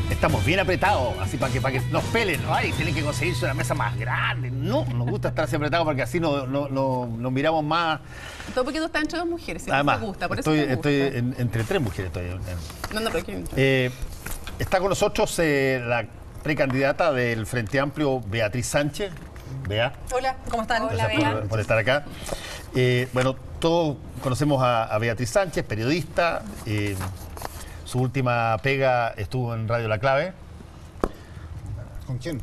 estamos bien apretados, así para que nos pelen. Ay, tienen que conseguirse una mesa más grande. No, nos gusta estar así apretados porque así nos miramos más. Todo porque tú estás entre dos mujeres, si Además, no te gusta, por eso te gusta. estoy entre tres mujeres. No, pero está con nosotros la precandidata del Frente Amplio, Beatriz Sánchez. Bea. Hola, ¿cómo están? Hola, Bea. Por estar acá. Bueno, todos conocemos a Beatriz Sánchez, periodista. Su última pega estuvo en Radio La Clave. ¿Con quién?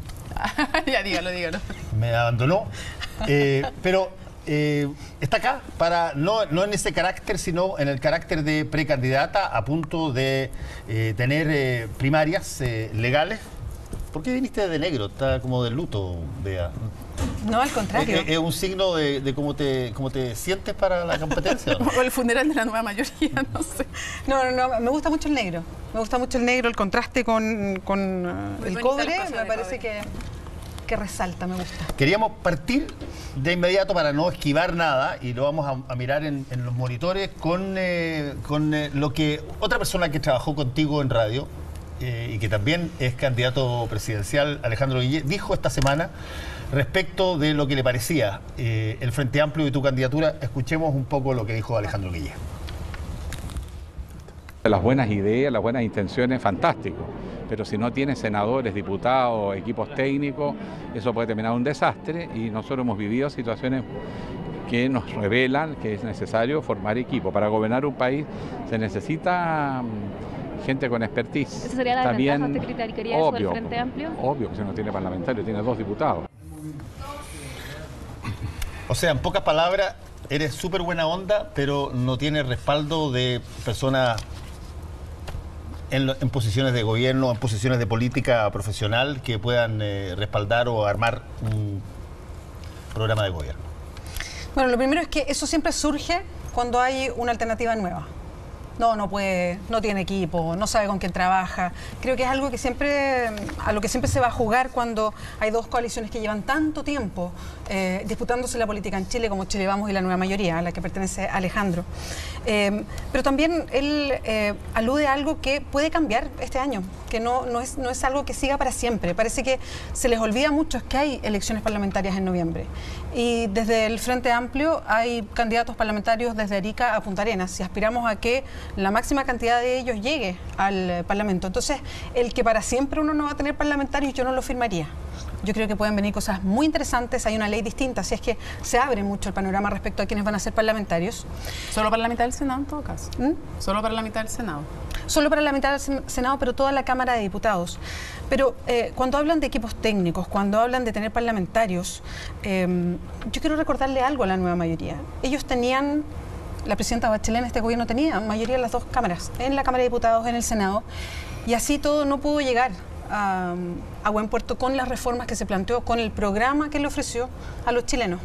Ya, dígalo. Me abandonó. Pero está acá para no en ese carácter, sino en el carácter de precandidata a punto de tener primarias legales. ¿Por qué viniste de negro? Está como de luto, Bea. No, al contrario. ¿Es un signo de cómo te sientes para la competencia? O el funeral de la nueva mayoría, no sé. No, me gusta mucho el negro. Me gusta mucho el negro, el contraste con el cobre, me parece que resalta, me gusta. Queríamos partir de inmediato para no esquivar nada y lo vamos a mirar en los monitores con lo que otra persona que trabajó contigo en radio y que también es candidato presidencial, Alejandro Guillé, dijo esta semana respecto de lo que le parecía el Frente Amplio y tu candidatura. Escuchemos un poco lo que dijo Alejandro Guillé. Las buenas ideas, las buenas intenciones, fantástico. Pero si no tiene senadores, diputados, equipos técnicos, eso puede terminar un desastre y nosotros hemos vivido situaciones que nos revelan que es necesario formar equipo. Para gobernar un país se necesita gente con expertise. ¿Esa sería la También, ventaja, usted criticaría eso del Frente Amplio? Obvio que si no tiene parlamentario, tiene 2 diputados. O sea, en pocas palabras, eres súper buena onda, pero no tienes respaldo de personas en posiciones de gobierno, en posiciones de política profesional que puedan respaldar o armar un programa de gobierno. Bueno, lo primero es que eso siempre surge cuando hay una alternativa nueva. No puede, no tiene equipo, no sabe con quién trabaja. Creo que es algo que a lo que siempre se va a jugar cuando hay dos coaliciones que llevan tanto tiempo disputándose la política en Chile, como Chile Vamos y la Nueva Mayoría, a la que pertenece Alejandro. Pero también él alude a algo que puede cambiar este año, que no es algo que siga para siempre. Parece que se les olvida mucho que hay elecciones parlamentarias en noviembre. Y desde el Frente Amplio hay candidatos parlamentarios desde Arica a Punta Arenas y aspiramos a que la máxima cantidad de ellos llegue al Parlamento. Entonces, el que para siempre uno no va a tener parlamentarios, yo no lo firmaría. Yo creo que pueden venir cosas muy interesantes, hay una ley distinta, así es que se abre mucho el panorama respecto a quienes van a ser parlamentarios. ¿Solo para la mitad del Senado en todo caso? ¿Solo para la mitad del Senado? Solo para la mitad del Senado, pero toda la Cámara de Diputados. Pero cuando hablan de equipos técnicos, cuando hablan de tener parlamentarios, yo quiero recordarle algo a la nueva mayoría. Ellos tenían... La presidenta Bachelet en este gobierno tenía mayoría en las dos cámaras, en la Cámara de Diputados, en el Senado, y así todo no pudo llegar a buen puerto con las reformas que se planteó, con el programa que le ofreció a los chilenos.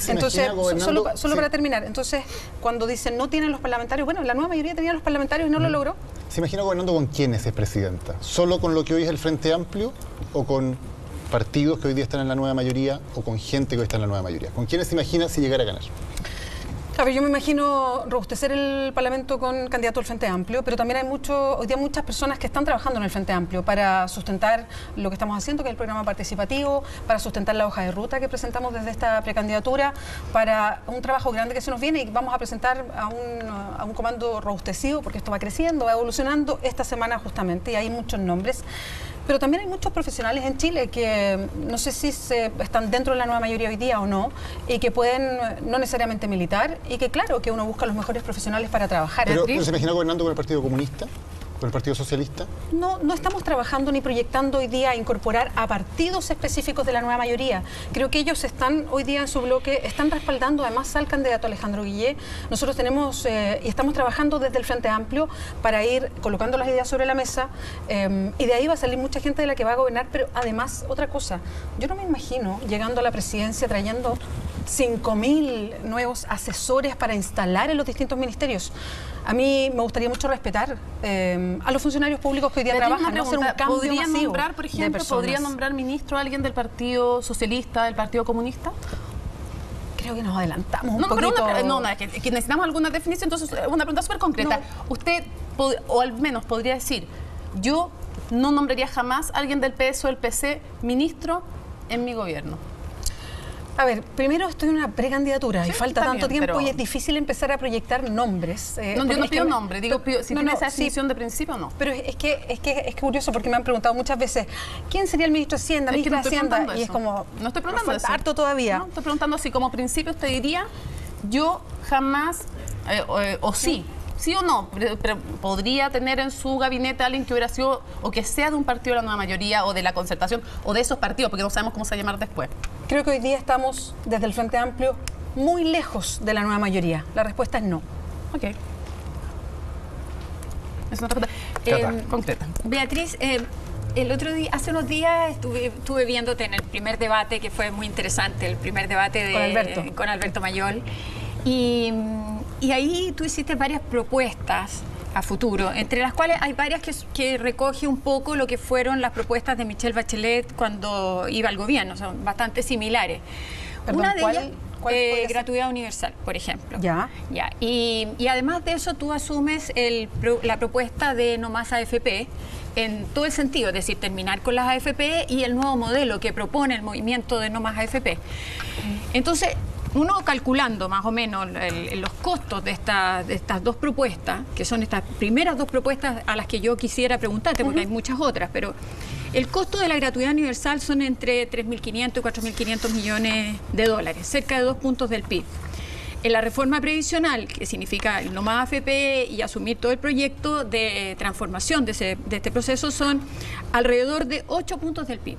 Entonces, solo para terminar, entonces, cuando dicen no tienen los parlamentarios, bueno, la nueva mayoría tenía los parlamentarios y no lo logró. ¿Se imagina gobernando con quiénes es presidenta? ¿Solo con lo que hoy es el Frente Amplio o con partidos que hoy día están en la nueva mayoría o con gente que hoy está en la nueva mayoría? ¿Con quiénes se imagina si llegara a ganar? A ver, yo me imagino robustecer el Parlamento con candidato al Frente Amplio, pero también hay hoy día muchas personas que están trabajando en el Frente Amplio para sustentar lo que estamos haciendo, que es el programa participativo, para sustentar la hoja de ruta que presentamos desde esta precandidatura, para un trabajo grande que se nos viene y vamos a presentar a un comando robustecido, porque esto va creciendo, va evolucionando esta semana justamente, y hay muchos nombres. Pero también hay muchos profesionales en Chile que no sé si están dentro de la nueva mayoría hoy día o no, y que pueden no necesariamente militar, y que claro, que uno busca los mejores profesionales para trabajar. ¿Pero se imagina gobernando con el Partido Comunista? ¿Con el Partido Socialista? No estamos trabajando ni proyectando hoy día incorporar a partidos específicos de la nueva mayoría. Creo que ellos están hoy día en su bloque, están respaldando además al candidato Alejandro Guillé. Nosotros tenemos y estamos trabajando desde el Frente Amplio para ir colocando las ideas sobre la mesa y de ahí va a salir mucha gente de la que va a gobernar, pero además otra cosa, yo no me imagino llegando a la presidencia trayendo 5.000 nuevos asesores para instalar en los distintos ministerios. A mí me gustaría mucho respetar a los funcionarios públicos que hoy día trabajan, no hacer un cambio ¿podría masivo nombrar, por ejemplo, podría nombrar ministro a alguien del Partido Socialista, del Partido Comunista? Creo que nos adelantamos un poquito. Que necesitamos alguna definición, entonces una pregunta súper concreta. Usted, o al menos podría decir, Yo no nombraría jamás a alguien del PS o del PC ministro en mi gobierno. A ver, primero estoy en una precandidatura y falta tanto tiempo pero... y es difícil empezar a proyectar nombres. No, yo no pido nombre, digo, si tiene esa definición de principio, no. Pero es curioso porque me han preguntado muchas veces, ¿quién sería el ministro de Hacienda, ministro de Hacienda? Y es como, no estoy preguntando eso. Harto todavía. No, estoy preguntando si como principio usted diría, yo jamás, o sí o no, pero podría tener en su gabinete a alguien que hubiera sido, o que sea de un partido de la nueva mayoría, o de la Concertación, o de esos partidos, porque no sabemos cómo se va a llamar después. Creo que hoy día estamos, desde el Frente Amplio, muy lejos de la nueva mayoría. La respuesta es no. Ok. Es una respuesta concreta. Beatriz, el otro día, hace unos días estuve viéndote en el primer debate, que fue muy interesante, el primer debate con Alberto Mayol. Y ahí tú hiciste varias propuestas a futuro, entre las cuales hay varias que recoge un poco lo que fueron las propuestas de Michelle Bachelet cuando iba al gobierno, son bastante similares. Perdón, una de ellas, gratuidad universal, por ejemplo. Ya. Y además de eso, tú asumes la propuesta de no más AFP, en todo el sentido, es decir, terminar con las AFP y el nuevo modelo que propone el movimiento de no más AFP. Entonces, uno calculando más o menos los costos de estas dos propuestas, que son estas primeras dos propuestas a las que yo quisiera preguntarte, porque hay muchas otras, pero el costo de la gratuidad universal son entre 3.500 y 4.500 millones de dólares, cerca de 2 puntos del PIB. En la reforma previsional, que significa el no más AFP y asumir todo el proyecto de transformación de este proceso, son alrededor de 8 puntos del PIB.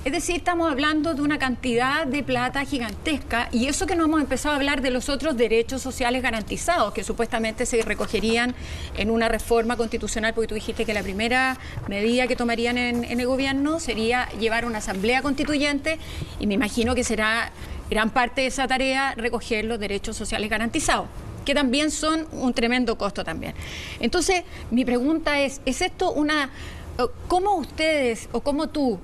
Es decir, estamos hablando de una cantidad de plata gigantesca, y eso que no hemos empezado a hablar de los otros derechos sociales garantizados que supuestamente se recogerían en una reforma constitucional, porque tú dijiste que la primera medida que tomarían en el gobierno sería llevar una asamblea constituyente, y me imagino que será gran parte de esa tarea recoger los derechos sociales garantizados, que también son un tremendo costo también. Entonces, mi pregunta es esto ¿cómo ustedes o cómo tú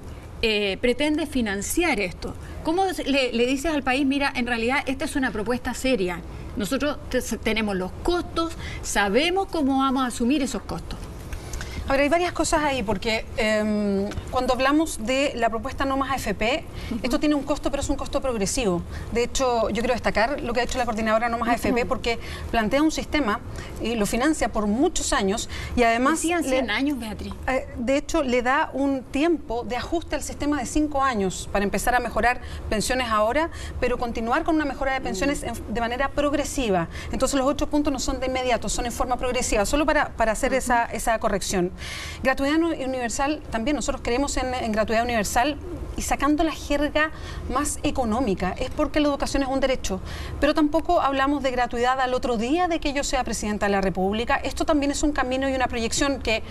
pretende financiar esto? ¿Cómo le dices al país, mira, en realidad esta es una propuesta seria, nosotros tenemos los costos, sabemos cómo vamos a asumir esos costos? A ver, hay varias cosas ahí, porque cuando hablamos de la propuesta no más AFP, esto tiene un costo, pero es un costo progresivo. De hecho, yo quiero destacar lo que ha hecho la coordinadora no más AFP, porque plantea un sistema y lo financia por muchos años, y además... Decían 100 años, Beatriz. De hecho, le da un tiempo de ajuste al sistema de 5 años para empezar a mejorar pensiones ahora, pero continuar con una mejora de pensiones de manera progresiva. Entonces, los 8 puntos no son de inmediato, son en forma progresiva, solo para hacer esa corrección. Gratuidad universal, también nosotros creemos en gratuidad universal, y sacando la jerga más económica, es porque la educación es un derecho, pero tampoco hablamos de gratuidad al otro día de que yo sea presidenta de la República. Esto también es un camino y una proyección que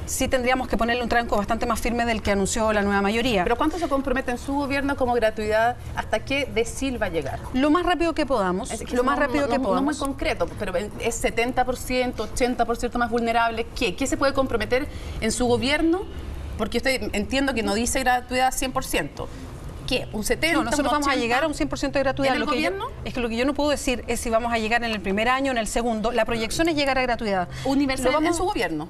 sí tendríamos que ponerle un tranco bastante más firme del que anunció la nueva mayoría. ¿Pero cuánto se compromete en su gobierno como gratuidad? ¿Hasta qué decil va a llegar? Lo más rápido que podamos. Lo más rápido que podamos. No muy concreto, pero es 70%, 80% más vulnerable. ¿Qué se puede comprometer en su gobierno? Porque usted entiendo que no dice gratuidad 100%. ¿Qué? ¿Un 70%? No, nosotros vamos a llegar a un 100% de gratuidad. ¿En el gobierno? Es que lo que yo no puedo decir es si vamos a llegar en el primer año o en el segundo. La proyección es llegar a gratuidad. ¿Universal en su gobierno?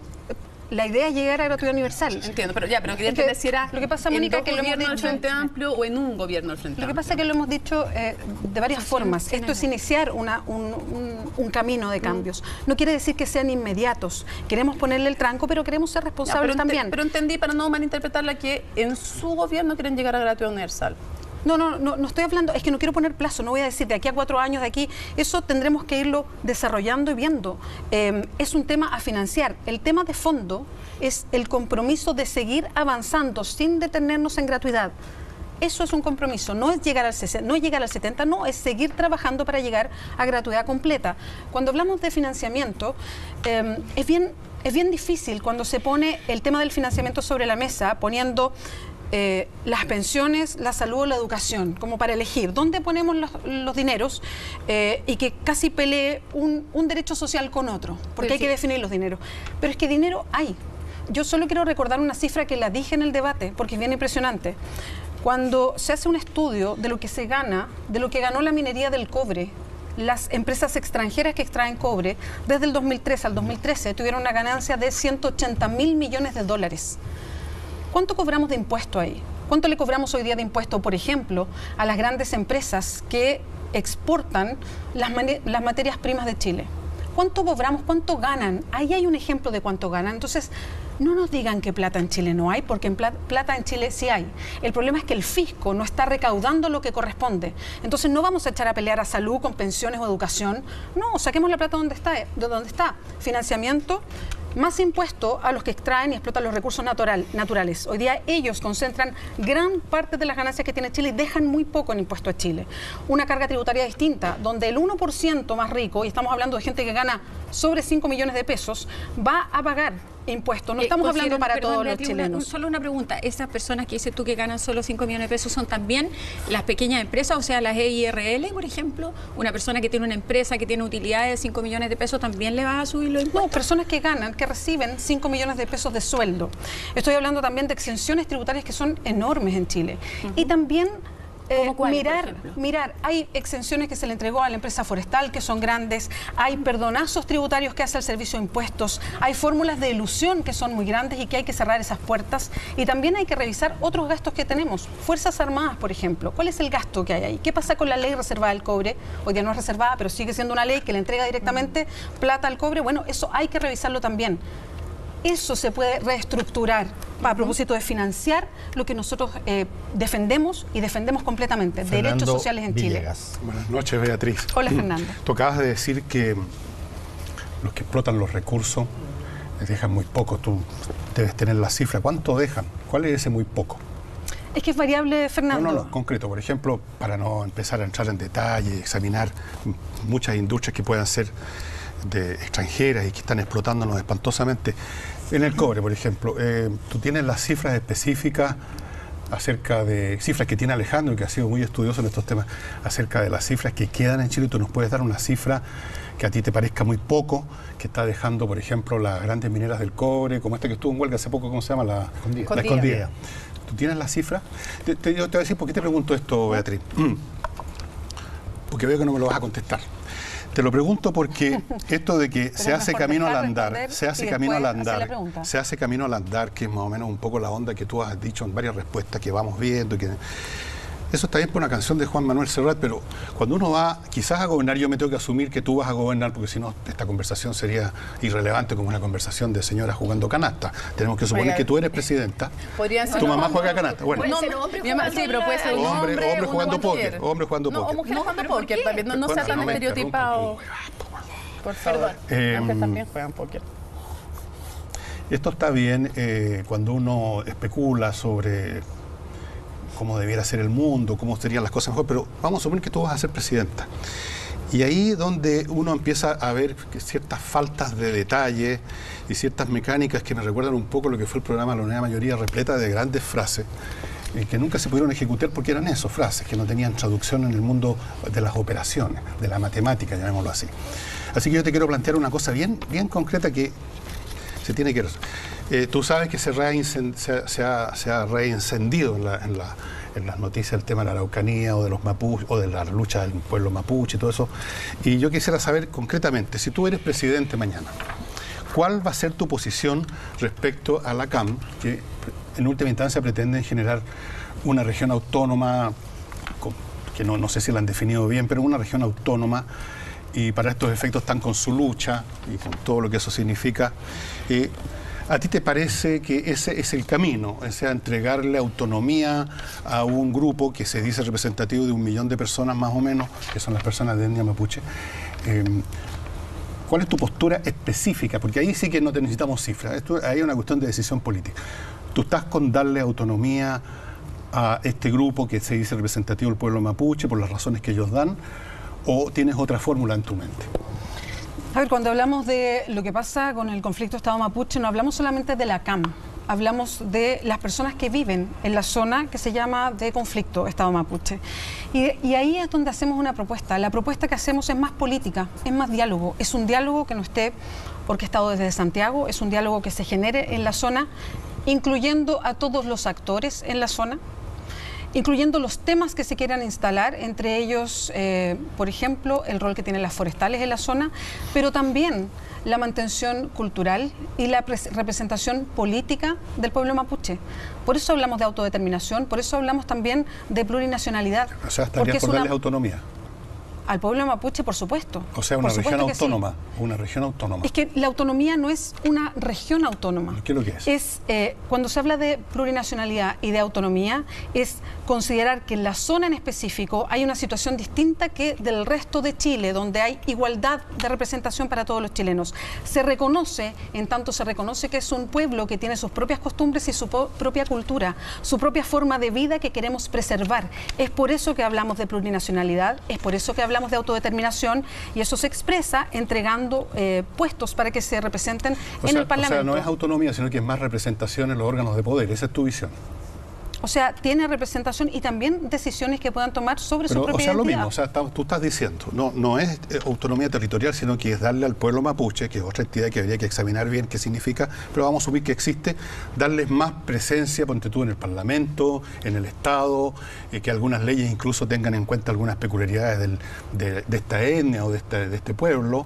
La idea es llegar a gratuidad universal. Entiendo, pero quería entender si era lo que pasa, Mónica, en que lo gobierno del Frente Amplio o en un gobierno del Frente Amplio. Lo que pasa es que lo hemos dicho de varias formas. Esto es iniciar un camino de cambios. No quiere decir que sean inmediatos. Queremos ponerle el tranco, pero queremos ser responsables también. Pero entendí, para no malinterpretarla, que en su gobierno quieren llegar a gratuidad universal. No estoy hablando, es que no quiero poner plazo, no voy a decir de aquí a 4 años, de aquí, eso tendremos que irlo desarrollando y viendo. Es un tema a financiar. El tema de fondo es el compromiso de seguir avanzando sin detenernos en gratuidad. Eso es un compromiso, no es llegar al 60, no es llegar al 70, no, es seguir trabajando para llegar a gratuidad completa. Cuando hablamos de financiamiento, es bien difícil cuando se pone el tema del financiamiento sobre la mesa, poniendo las pensiones, la salud o la educación, como para elegir dónde ponemos los dineros, y que casi pelee un derecho social con otro, porque hay que definir los dineros. Pero es que dinero hay. Yo solo quiero recordar una cifra que la dije en el debate, porque es bien impresionante. Cuando se hace un estudio de lo que se gana, de lo que ganó la minería del cobre las empresas extranjeras que extraen cobre, desde el 2003 al 2013, tuvieron una ganancia de 180.000 millones de dólares. ¿Cuánto cobramos de impuesto ahí? ¿Cuánto le cobramos hoy día de impuesto, por ejemplo, a las grandes empresas que exportan las materias primas de Chile? ¿Cuánto cobramos? ¿Cuánto ganan? Ahí hay un ejemplo de cuánto ganan. Entonces, no nos digan que plata en Chile no hay, porque plata en Chile sí hay. El problema es que el fisco no está recaudando lo que corresponde. Entonces, no vamos a echar a pelear a salud con pensiones o educación. No, saquemos la plata de donde está. Financiamiento, más impuesto a los que extraen y explotan los recursos naturales. Hoy día ellos concentran gran parte de las ganancias que tiene Chile y dejan muy poco en impuesto a Chile. Una carga tributaria distinta, donde el 1% más rico, y estamos hablando de gente que gana sobre 5 millones de pesos, va a pagar impuestos. No estamos hablando para todos los chilenos. Solo una pregunta. ¿Esas personas que dices tú que ganan solo 5 millones de pesos son también las pequeñas empresas, o sea, las EIRL, por ejemplo? ¿Una persona que tiene una empresa que tiene utilidades de 5 millones de pesos también le va a subir los impuestos? No, personas que ganan, que reciben 5 millones de pesos de sueldo. Estoy hablando también de exenciones tributarias que son enormes en Chile. Y también mirar, hay exenciones que se le entregó a la empresa forestal que son grandes, hay perdonazos tributarios que hace el servicio de impuestos, hay fórmulas de elusión que son muy grandes y que hay que cerrar esas puertas, y también hay que revisar otros gastos que tenemos. Fuerzas Armadas, por ejemplo, ¿cuál es el gasto que hay ahí? ¿Qué pasa con la ley reservada del cobre? Hoy día no es reservada, pero sigue siendo una ley que le entrega directamente plata al cobre. Bueno, eso hay que revisarlo también. Eso se puede reestructurar a propósito de financiar lo que nosotros defendemos y defendemos completamente, Fernando derechos sociales en Villegas. Chile. Buenas noches, Beatriz. Hola, Fernando. Tú acabas de decir que los que explotan los recursos les dejan muy poco. Tú debes tener la cifra. ¿Cuánto dejan? ¿Cuál es ese muy poco? Es que es variable, Fernando. No, concreto. Por ejemplo, para no empezar a entrar en detalle, examinar muchas industrias que puedan ser de extranjeras y que están explotándonos espantosamente. En el cobre, por ejemplo, tú tienes las cifras específicas acerca de cifras que tiene Alejandro, que ha sido muy estudioso en estos temas, acerca de las cifras que quedan en Chile. Tú nos puedes dar una cifra que a ti te parezca muy poco, que está dejando, por ejemplo, las grandes mineras del cobre, como esta que estuvo en huelga hace poco, ¿cómo se llama? La Escondida. ¿Tú tienes las cifras? Yo te voy a decir por qué te pregunto esto, Beatriz. Porque veo que no me lo vas a contestar. Te lo pregunto porque esto de que se hace camino al andar, se hace camino al andar, que es más o menos un poco la onda que tú has dicho en varias respuestas que vamos viendo, que eso está bien por una canción de Juan Manuel Serrat, pero cuando uno va quizás a gobernar, yo me tengo que asumir que tú vas a gobernar, porque si no esta conversación sería irrelevante como una conversación de señoras jugando canasta. Tenemos que suponer que tú eres presidenta, tu mamá juega canasta. Bueno, pero puede ser hombre jugando póker, hombre jugando póker. No, mujer jugando póker también, no sea tan estereotipado. Por favor, mujeres también juegan póker. Esto está bien cuando uno especula sobre cómo debiera ser el mundo, cómo serían las cosas mejor, pero vamos a suponer que tú vas a ser presidenta. Y ahí donde uno empieza a ver que ciertas faltas de detalle y ciertas mecánicas que me recuerdan un poco lo que fue el programa La Nueva Mayoría, repleta de grandes frases que nunca se pudieron ejecutar porque eran eso, frases que no tenían traducción en el mundo de las operaciones, de la matemática, llamémoslo así. Así que yo te quiero plantear una cosa bien concreta que se tiene que... tú sabes que se ha reencendido en las noticias el tema de la Araucanía o de los mapuches o de la lucha del pueblo mapuche y todo eso. Y yo quisiera saber concretamente, si tú eres presidente mañana, ¿cuál va a ser tu posición respecto a la CAM, que en última instancia pretenden generar una región autónoma, que no sé si la han definido bien, pero una región autónoma, y para estos efectos están con su lucha y con todo lo que eso significa? ¿A ti te parece que ese es el camino? O sea, entregarle autonomía a un grupo que se dice representativo de 1 millón de personas más o menos, que son las personas de etnia mapuche. ¿Cuál es tu postura específica? Porque ahí sí que no te necesitamos cifras. Esto, ahí es una cuestión de decisión política. ¿Tú estás con darle autonomía a este grupo que se dice representativo del pueblo mapuche por las razones que ellos dan? ¿O tienes otra fórmula en tu mente? A ver, cuando hablamos de lo que pasa con el conflicto Estado mapuche, no hablamos solamente de la CAM, hablamos de las personas que viven en la zona que se llama de conflicto Estado mapuche. Y ahí es donde hacemos una propuesta. La propuesta que hacemos es más política, es más diálogo. Es un diálogo que no esté orquestado desde Santiago, es un diálogo que se genere en la zona, incluyendo a todos los actores en la zona. incluyendo los temas que se quieran instalar, entre ellos, por ejemplo, el rol que tienen las forestales en la zona, pero también la mantención cultural y la representación política del pueblo mapuche. Por eso hablamos de autodeterminación, por eso hablamos también de plurinacionalidad. O sea, estaría por darles autonomía. Al pueblo mapuche, por supuesto. O sea, una región autónoma. Sí. Una región autónoma. Es que la autonomía no es una región autónoma. ¿Qué es lo que es? Cuando se habla de plurinacionalidad y de autonomía, es considerar que en la zona en específico hay una situación distinta que del resto de Chile, donde hay igualdad de representación para todos los chilenos. Se reconoce, en tanto se reconoce que es un pueblo que tiene sus propias costumbres y su propia cultura, su propia forma de vida que queremos preservar. Es por eso que hablamos de plurinacionalidad, es por eso que hablamos de autodeterminación, y eso se expresa entregando puestos para que se representen en el Parlamento. O sea, no es autonomía, sino que es más representación en los órganos de poder. Esa es tu visión. O sea, tiene representación y también decisiones que puedan tomar sobre su propia identidad. Lo mismo, o sea, tú estás diciendo, no es autonomía territorial, sino que es darle al pueblo mapuche, que es otra entidad que habría que examinar bien qué significa, pero vamos a asumir que existe, darles más presencia, ponte tú, en el Parlamento, en el Estado, que algunas leyes incluso tengan en cuenta algunas peculiaridades de esta etnia o de este pueblo.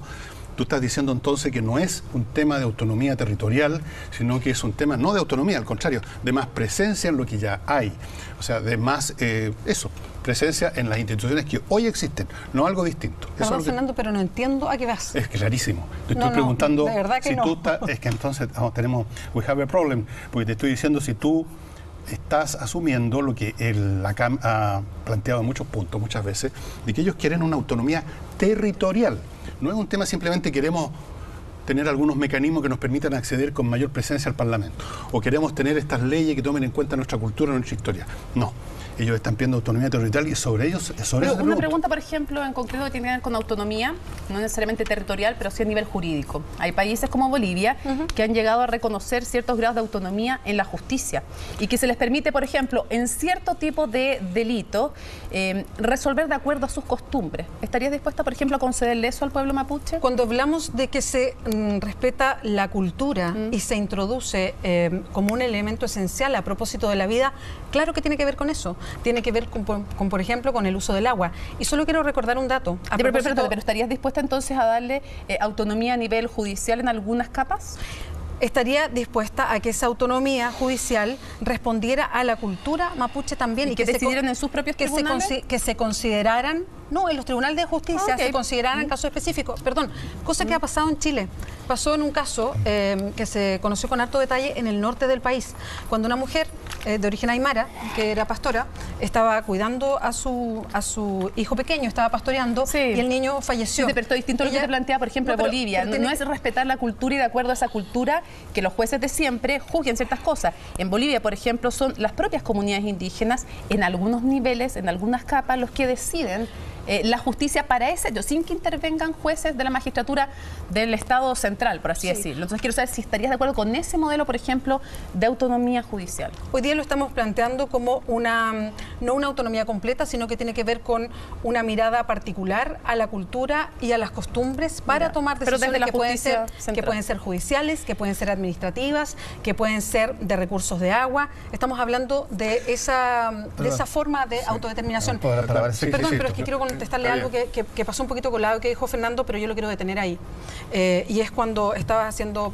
Tú estás diciendo entonces que no es un tema de autonomía territorial, sino que es un tema no de autonomía, al contrario, de más presencia en lo que ya hay. O sea, de más, presencia en las instituciones que hoy existen, no algo distinto. Perdón, Fernando, pero no entiendo a qué vas. Es clarísimo. Te estoy preguntando de verdad que si tú estás... Es que entonces we have a problem, porque te estoy diciendo si tú estás asumiendo lo que la CAM ha planteado en muchos puntos, muchas veces, de que ellos quieren una autonomía territorial. No es un tema simplemente queremos tener algunos mecanismos que nos permitan acceder con mayor presencia al Parlamento, o queremos tener estas leyes que tomen en cuenta nuestra cultura, nuestra historia. No. Ellos están pidiendo autonomía territorial y sobre ellos... Pero una pregunta, por ejemplo, en concreto que tiene que ver con autonomía, no necesariamente territorial, pero sí a nivel jurídico. Hay países como Bolivia que han llegado a reconocer ciertos grados de autonomía en la justicia y que se les permite, por ejemplo, en cierto tipo de delito, resolver de acuerdo a sus costumbres. ¿Estarías dispuesta, por ejemplo, a concederle eso al pueblo mapuche? Cuando hablamos de que se respeta la cultura y se introduce como un elemento esencial a propósito de la vida, claro que tiene que ver con eso. Tiene que ver con, por ejemplo, con el uso del agua. Y solo quiero recordar un dato. Pero ¿estarías dispuesta entonces a darle autonomía a nivel judicial en algunas capas? Estaría dispuesta a que esa autonomía judicial respondiera a la cultura mapuche también. ¿Y que decidieran en sus propios tribunales? Que se consideraran, no, en los tribunales de justicia se consideraran casos específicos. Perdón, cosa que ha pasado en Chile. Pasó en un caso que se conoció con harto detalle en el norte del país, cuando una mujer de origen aymara, que era pastora, estaba cuidando a su hijo pequeño, estaba pastoreando y el niño falleció. Sí, pero esto es distinto a lo que te plantea, por ejemplo, Bolivia. No es respetar la cultura y de acuerdo a esa cultura que los jueces de siempre juzguen ciertas cosas. En Bolivia, por ejemplo, son las propias comunidades indígenas, en algunos niveles, en algunas capas, los que deciden la justicia para ese hecho, sin que intervengan jueces de la magistratura del Estado central, por así decirlo. Entonces quiero saber si estarías de acuerdo con ese modelo, por ejemplo, de autonomía judicial. Hoy día lo estamos planteando como no una autonomía completa, sino que tiene que ver con una mirada particular a la cultura y a las costumbres para tomar decisiones que pueden ser judiciales, que pueden ser administrativas, que pueden ser de recursos de agua. Estamos hablando de esa forma de autodeterminación. Perdón, pero es que quiero contestarle algo que pasó un poquito con lo que dijo Fernando, pero yo lo quiero detener ahí. Y es cuando estaba haciendo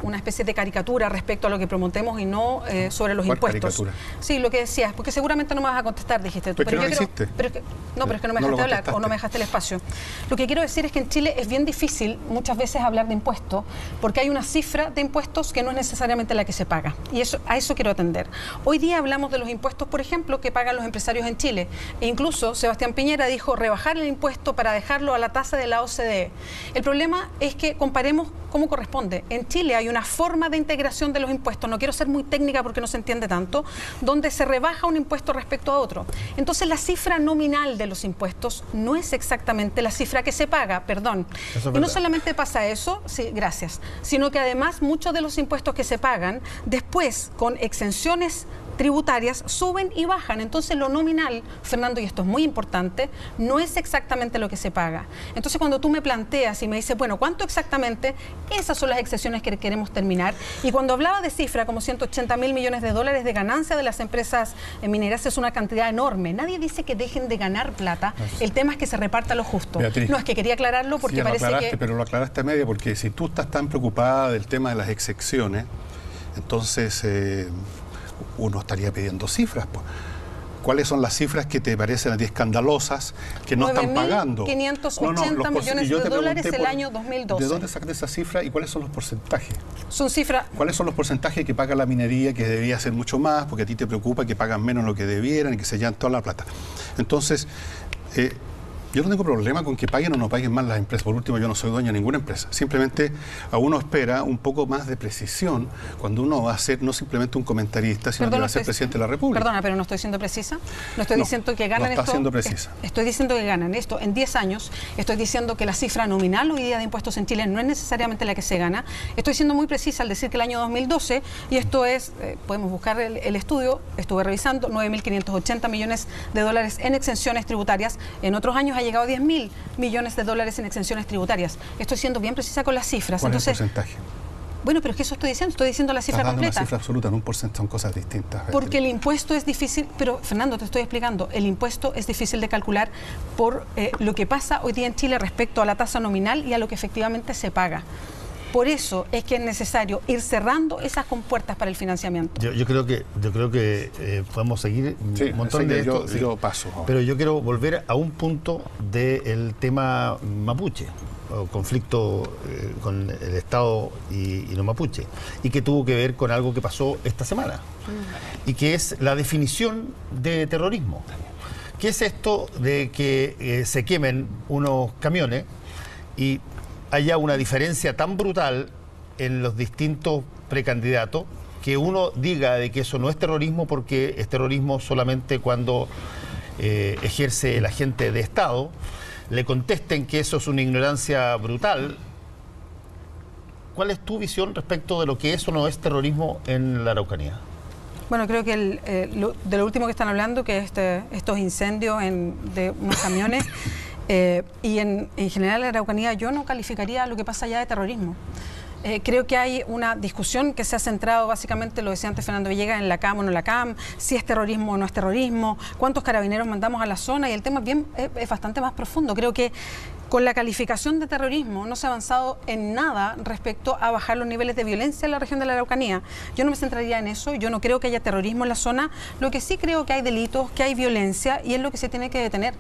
una especie de caricatura respecto a lo que prometemos y no sobre los impuestos. Caricatura? Sí, lo que decías, porque seguramente no me vas a contestar, dijiste tú. Pero es que no me dejaste hablar o no me dejaste el espacio. Lo que quiero decir es que en Chile es bien difícil muchas veces hablar de impuestos porque hay una cifra de impuestos que no es necesariamente la que se paga. Y a eso quiero atender. Hoy día hablamos de los impuestos, por ejemplo, que pagan los empresarios en Chile. E incluso Sebastián Piñera dijo rebajar el impuesto para dejarlo a la tasa de la OCDE. El problema es que comparemos cómo corresponde. En Chile hay una forma de integración de los impuestos, no quiero ser muy técnica porque no se entiende tanto, donde se rebaja un impuesto respecto a otro. Entonces la cifra nominal de los impuestos no es exactamente la cifra que se paga, perdón. Y no solamente pasa eso, sí, gracias, sino que además muchos de los impuestos que se pagan, después con exenciones tributarias suben y bajan. Entonces lo nominal, Fernando, y esto es muy importante, no es exactamente lo que se paga. Entonces cuando tú me planteas y me dices, bueno, ¿cuánto exactamente? Esas son las excepciones que queremos terminar. Y cuando hablaba de cifra como 180.000 millones de dólares de ganancia de las empresas mineras, es una cantidad enorme. Nadie dice que dejen de ganar plata. El tema es que se reparta lo justo. Beatriz, no, es que quería aclararlo porque sí, parece que... Pero lo aclaraste a media, porque si tú estás tan preocupada del tema de las excepciones, entonces uno estaría pidiendo cifras, pues. ¿Cuáles son las cifras que te parecen a ti escandalosas que no están pagando? 9.580 millones de dólares el año 2012. ¿De dónde sacaste esa cifra y cuáles son los porcentajes? Son cifras... ¿Cuáles son los porcentajes que paga la minería, que debería ser mucho más, porque a ti te preocupa que pagan menos de lo que debieran y que se llevan toda la plata? Entonces, yo no tengo problema con que paguen o no paguen más las empresas. Por último, yo no soy dueño de ninguna empresa. Simplemente a uno espera un poco más de precisión cuando uno va a ser no simplemente un comentarista, sino que va a ser presidente de la República. Perdona, pero no estoy siendo precisa. No estoy diciendo que ganan esto. No está siendo precisa. Estoy diciendo que ganan esto en 10 años. Estoy diciendo que la cifra nominal hoy día de impuestos en Chile no es necesariamente la que se gana. Estoy siendo muy precisa al decir que el año 2012, y esto es, podemos buscar el estudio, estuve revisando, 9.580 millones de dólares en exenciones tributarias. En otros años ha llegado a 10.000 millones de dólares en exenciones tributarias. Estoy siendo bien precisa con las cifras. ¿Cuál es el porcentaje? Bueno, pero es que eso estoy diciendo la cifra completa. Una cifra absoluta, en un porcentaje son cosas distintas. Porque el impuesto es difícil, pero Fernando, te estoy explicando, el impuesto es difícil de calcular por lo que pasa hoy día en Chile respecto a la tasa nominal y a lo que efectivamente se paga. Por eso es que es necesario ir cerrando esas compuertas para el financiamiento. Yo creo que podemos seguir un montón de esto. Yo paso. Pero yo quiero volver a un punto del tema mapuche, o conflicto con el Estado y los mapuches, y que tuvo que ver con algo que pasó esta semana, y que es la definición de terrorismo. ¿Qué es esto de que se quemen unos camiones y haya una diferencia tan brutal en los distintos precandidatos que uno diga de que eso no es terrorismo porque es terrorismo solamente cuando ejerce el agente de Estado, le contesten que eso es una ignorancia brutal? ¿Cuál es tu visión respecto de lo que eso no es terrorismo en la Araucanía? Bueno, creo que de lo último que están hablando, que es estos incendios de unos camiones, y en general en la Araucanía yo no calificaría lo que pasa allá de terrorismo. Creo que hay una discusión que se ha centrado básicamente, lo decía antes Fernando Villegas, en la CAM o no la CAM, si es terrorismo o no es terrorismo, cuántos carabineros mandamos a la zona, y el tema es bastante más profundo. Creo que con la calificación de terrorismo no se ha avanzado en nada respecto a bajar los niveles de violencia en la región de la Araucanía. Yo no me centraría en eso, yo no creo que haya terrorismo en la zona, lo que sí creo que hay delitos, que hay violencia, y es lo que se tiene que detener.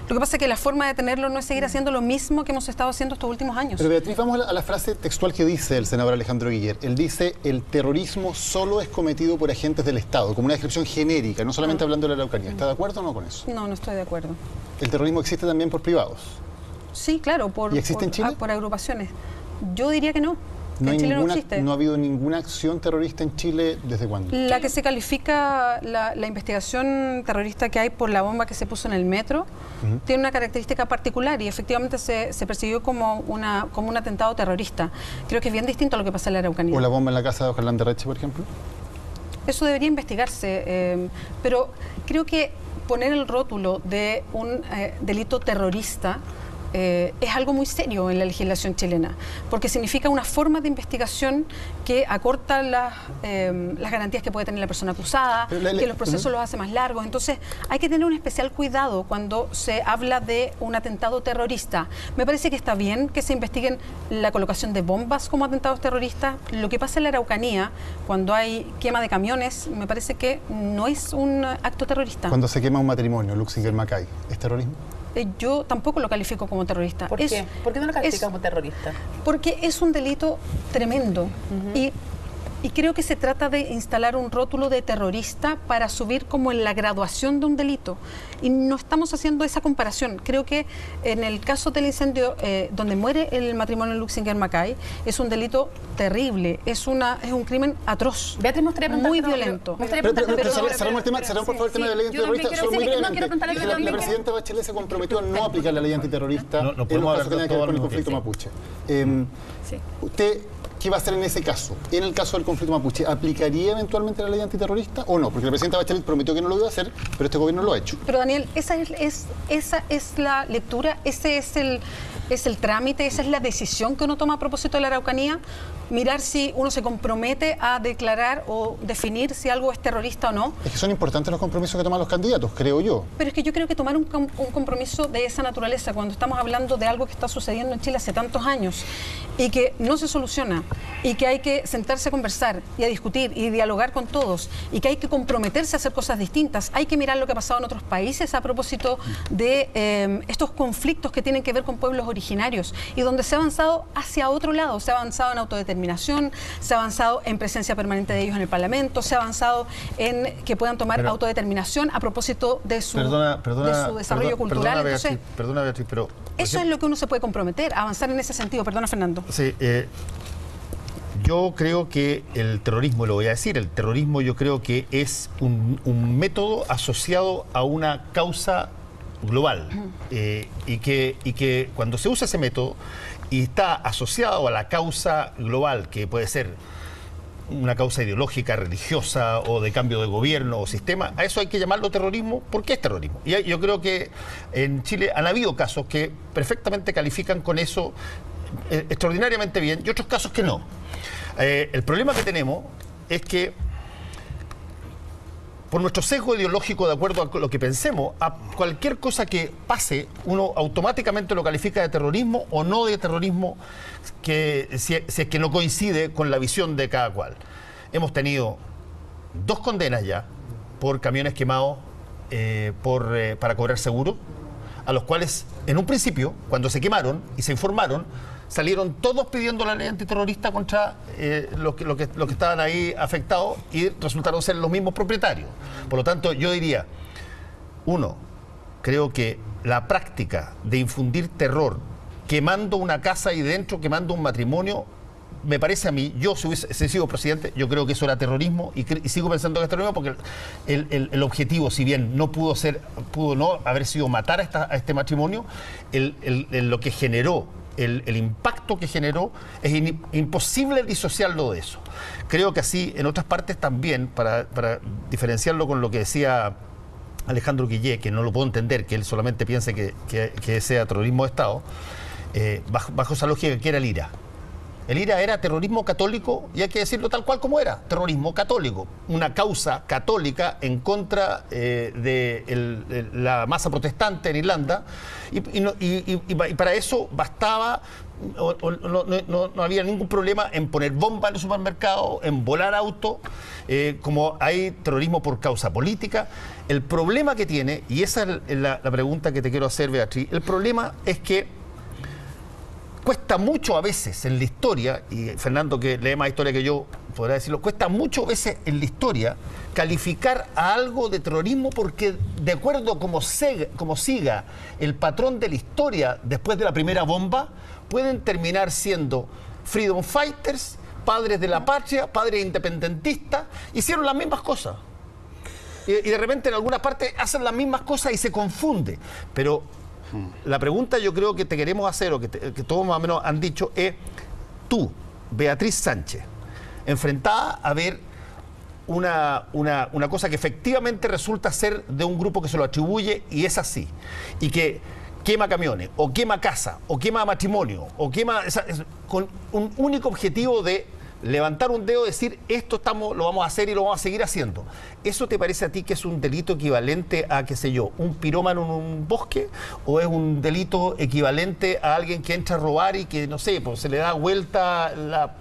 Lo que pasa es que la forma de detenerlo no es seguir haciendo lo mismo que hemos estado haciendo estos últimos años. Pero Beatriz, vamos a la frase textual que dice el senador Alejandro Guiller. Él dice, el terrorismo solo es cometido por agentes del Estado, como una descripción genérica, no solamente hablando de la Araucanía. ¿Está de acuerdo o no con eso? No, no estoy de acuerdo. ¿El terrorismo existe también por privados? Sí, claro, ¿Y existe en Chile? Por agrupaciones. Yo diría que no. No, en Chile no existe. ¿No ha habido ninguna acción terrorista en Chile desde cuándo? La que se califica, la investigación terrorista que hay por la bomba que se puso en el metro, tiene una característica particular y efectivamente se persiguió como un atentado terrorista. Creo que es bien distinto a lo que pasa en la Araucanía. ¿O la bomba en la casa de Ojalá Reche, por ejemplo? Eso debería investigarse, pero creo que poner el rótulo de un delito terrorista es algo muy serio en la legislación chilena, porque significa una forma de investigación que acorta las garantías que puede tener la persona acusada, que los procesos los hace más largos. Entonces hay que tener un especial cuidado cuando se habla de un atentado terrorista. Me parece que está bien que se investiguen la colocación de bombas como atentados terroristas. Lo que pasa en la Araucanía, cuando hay quema de camiones, me parece que no es un acto terrorista. Cuando se quema un matrimonio, Luxinger-Macay, ¿es terrorismo? Yo tampoco lo califico como terrorista. ¿Por qué? ¿Por qué no lo califica como terrorista? Porque es un delito tremendo y creo que se trata de instalar un rótulo de terrorista para subir como en la graduación de un delito. Y no estamos haciendo esa comparación. Creo que en el caso del incendio donde muere el matrimonio Luxinger-Macay, es un delito terrible, es un crimen atroz, Beatriz, muy violento. Cerramos el tema, cerramos por favor el tema de la ley antiterrorista, solo muy brevemente. La presidenta Bachelet se comprometió a no aplicar la ley antiterrorista en los casos que tengan que ver con el conflicto mapuche. ¿Usted ¿qué va a hacer en ese caso? En el caso del conflicto mapuche, ¿aplicaría eventualmente la ley antiterrorista o no? Porque la presidenta Bachelet prometió que no lo iba a hacer, pero este gobierno lo ha hecho. Pero Daniel, esa es la lectura, ese es el trámite, esa es la decisión que uno toma a propósito de la Araucanía. Mirar si uno se compromete a declarar o definir si algo es terrorista o no. Es que son importantes los compromisos que toman los candidatos, creo yo. Pero es que yo creo que tomar un compromiso de esa naturaleza, cuando estamos hablando de algo que está sucediendo en Chile hace tantos años y que no se soluciona, y que hay que sentarse a conversar y a discutir y dialogar con todos, y que hay que comprometerse a hacer cosas distintas, hay que mirar lo que ha pasado en otros países a propósito de estos conflictos que tienen que ver con pueblos originarios, y donde se ha avanzado hacia otro lado, se ha avanzado en autodeterminación, se ha avanzado en presencia permanente de ellos en el Parlamento, se ha avanzado en que puedan tomar autodeterminación a propósito de su desarrollo cultural. Perdona, Beatriz, pero... Eso es lo que uno se puede comprometer, avanzar en ese sentido. Perdona, Fernando. Sí, yo creo que el terrorismo, lo voy a decir, el terrorismo yo creo que es un método asociado a una causa global, y que cuando se usa ese método y está asociado a la causa global, que puede ser una causa ideológica, religiosa o de cambio de gobierno o sistema, a eso hay que llamarlo terrorismo porque es terrorismo. Y yo creo que en Chile han habido casos que perfectamente califican con eso extraordinariamente bien y otros casos que no. El problema que tenemos es que por nuestro sesgo ideológico, de acuerdo a lo que pensemos, a cualquier cosa que pase, uno automáticamente lo califica de terrorismo o no de terrorismo, que si es que no coincide con la visión de cada cual. Hemos tenido 2 condenas ya por camiones quemados para cobrar seguro, a los cuales en un principio, cuando se quemaron y se informaron, salieron todos pidiendo la ley antiterrorista contra los que estaban ahí afectados, y resultaron ser los mismos propietarios. Por lo tanto, yo diría, creo que la práctica de infundir terror quemando una casa y dentro quemando un matrimonio, me parece a mí, yo si hubiese sido presidente, yo creo que eso era terrorismo, y sigo pensando que es terrorismo porque el objetivo, si bien no pudo no haber sido matar a este matrimonio, lo que generó, el impacto que generó, es imposible disociarlo de eso. Creo que así en otras partes también, para diferenciarlo con lo que decía Alejandro Guillé, que no lo puedo entender, que él solamente piense que sea terrorismo de Estado, bajo esa lógica, que era el IRA. El IRA era terrorismo católico, y hay que decirlo tal cual como era, terrorismo católico, una causa católica en contra de la masa protestante en Irlanda, y para eso bastaba, no había ningún problema en poner bombas en el supermercado, en volar autos, como hay terrorismo por causa política. El problema que tiene, y esa es la pregunta que te quiero hacer, Beatriz, el problema es que cuesta mucho a veces en la historia, y Fernando, que lee más historia que yo, podrá decirlo, cuesta mucho a veces en la historia calificar a algo de terrorismo, porque de acuerdo como siga el patrón de la historia después de la primera bomba, pueden terminar siendo freedom fighters, padres de la patria, padres independentistas, hicieron las mismas cosas. Y de repente en algunas partes hacen las mismas cosas y se confunde. Pero la pregunta yo creo que te queremos hacer, o que todos más o menos han dicho, es tú, Beatriz Sánchez, enfrentada a ver una cosa que efectivamente resulta ser de un grupo que se lo atribuye y es así, y que quema camiones, o quema casa, o quema matrimonio, o quema con un único objetivo de levantar un dedo y decir, esto lo vamos a hacer y lo vamos a seguir haciendo. ¿Eso te parece a ti que es un delito equivalente a, qué sé yo, un pirómano en un bosque? ¿O es un delito equivalente a alguien que entra a robar y que, no sé, pues se le da vuelta la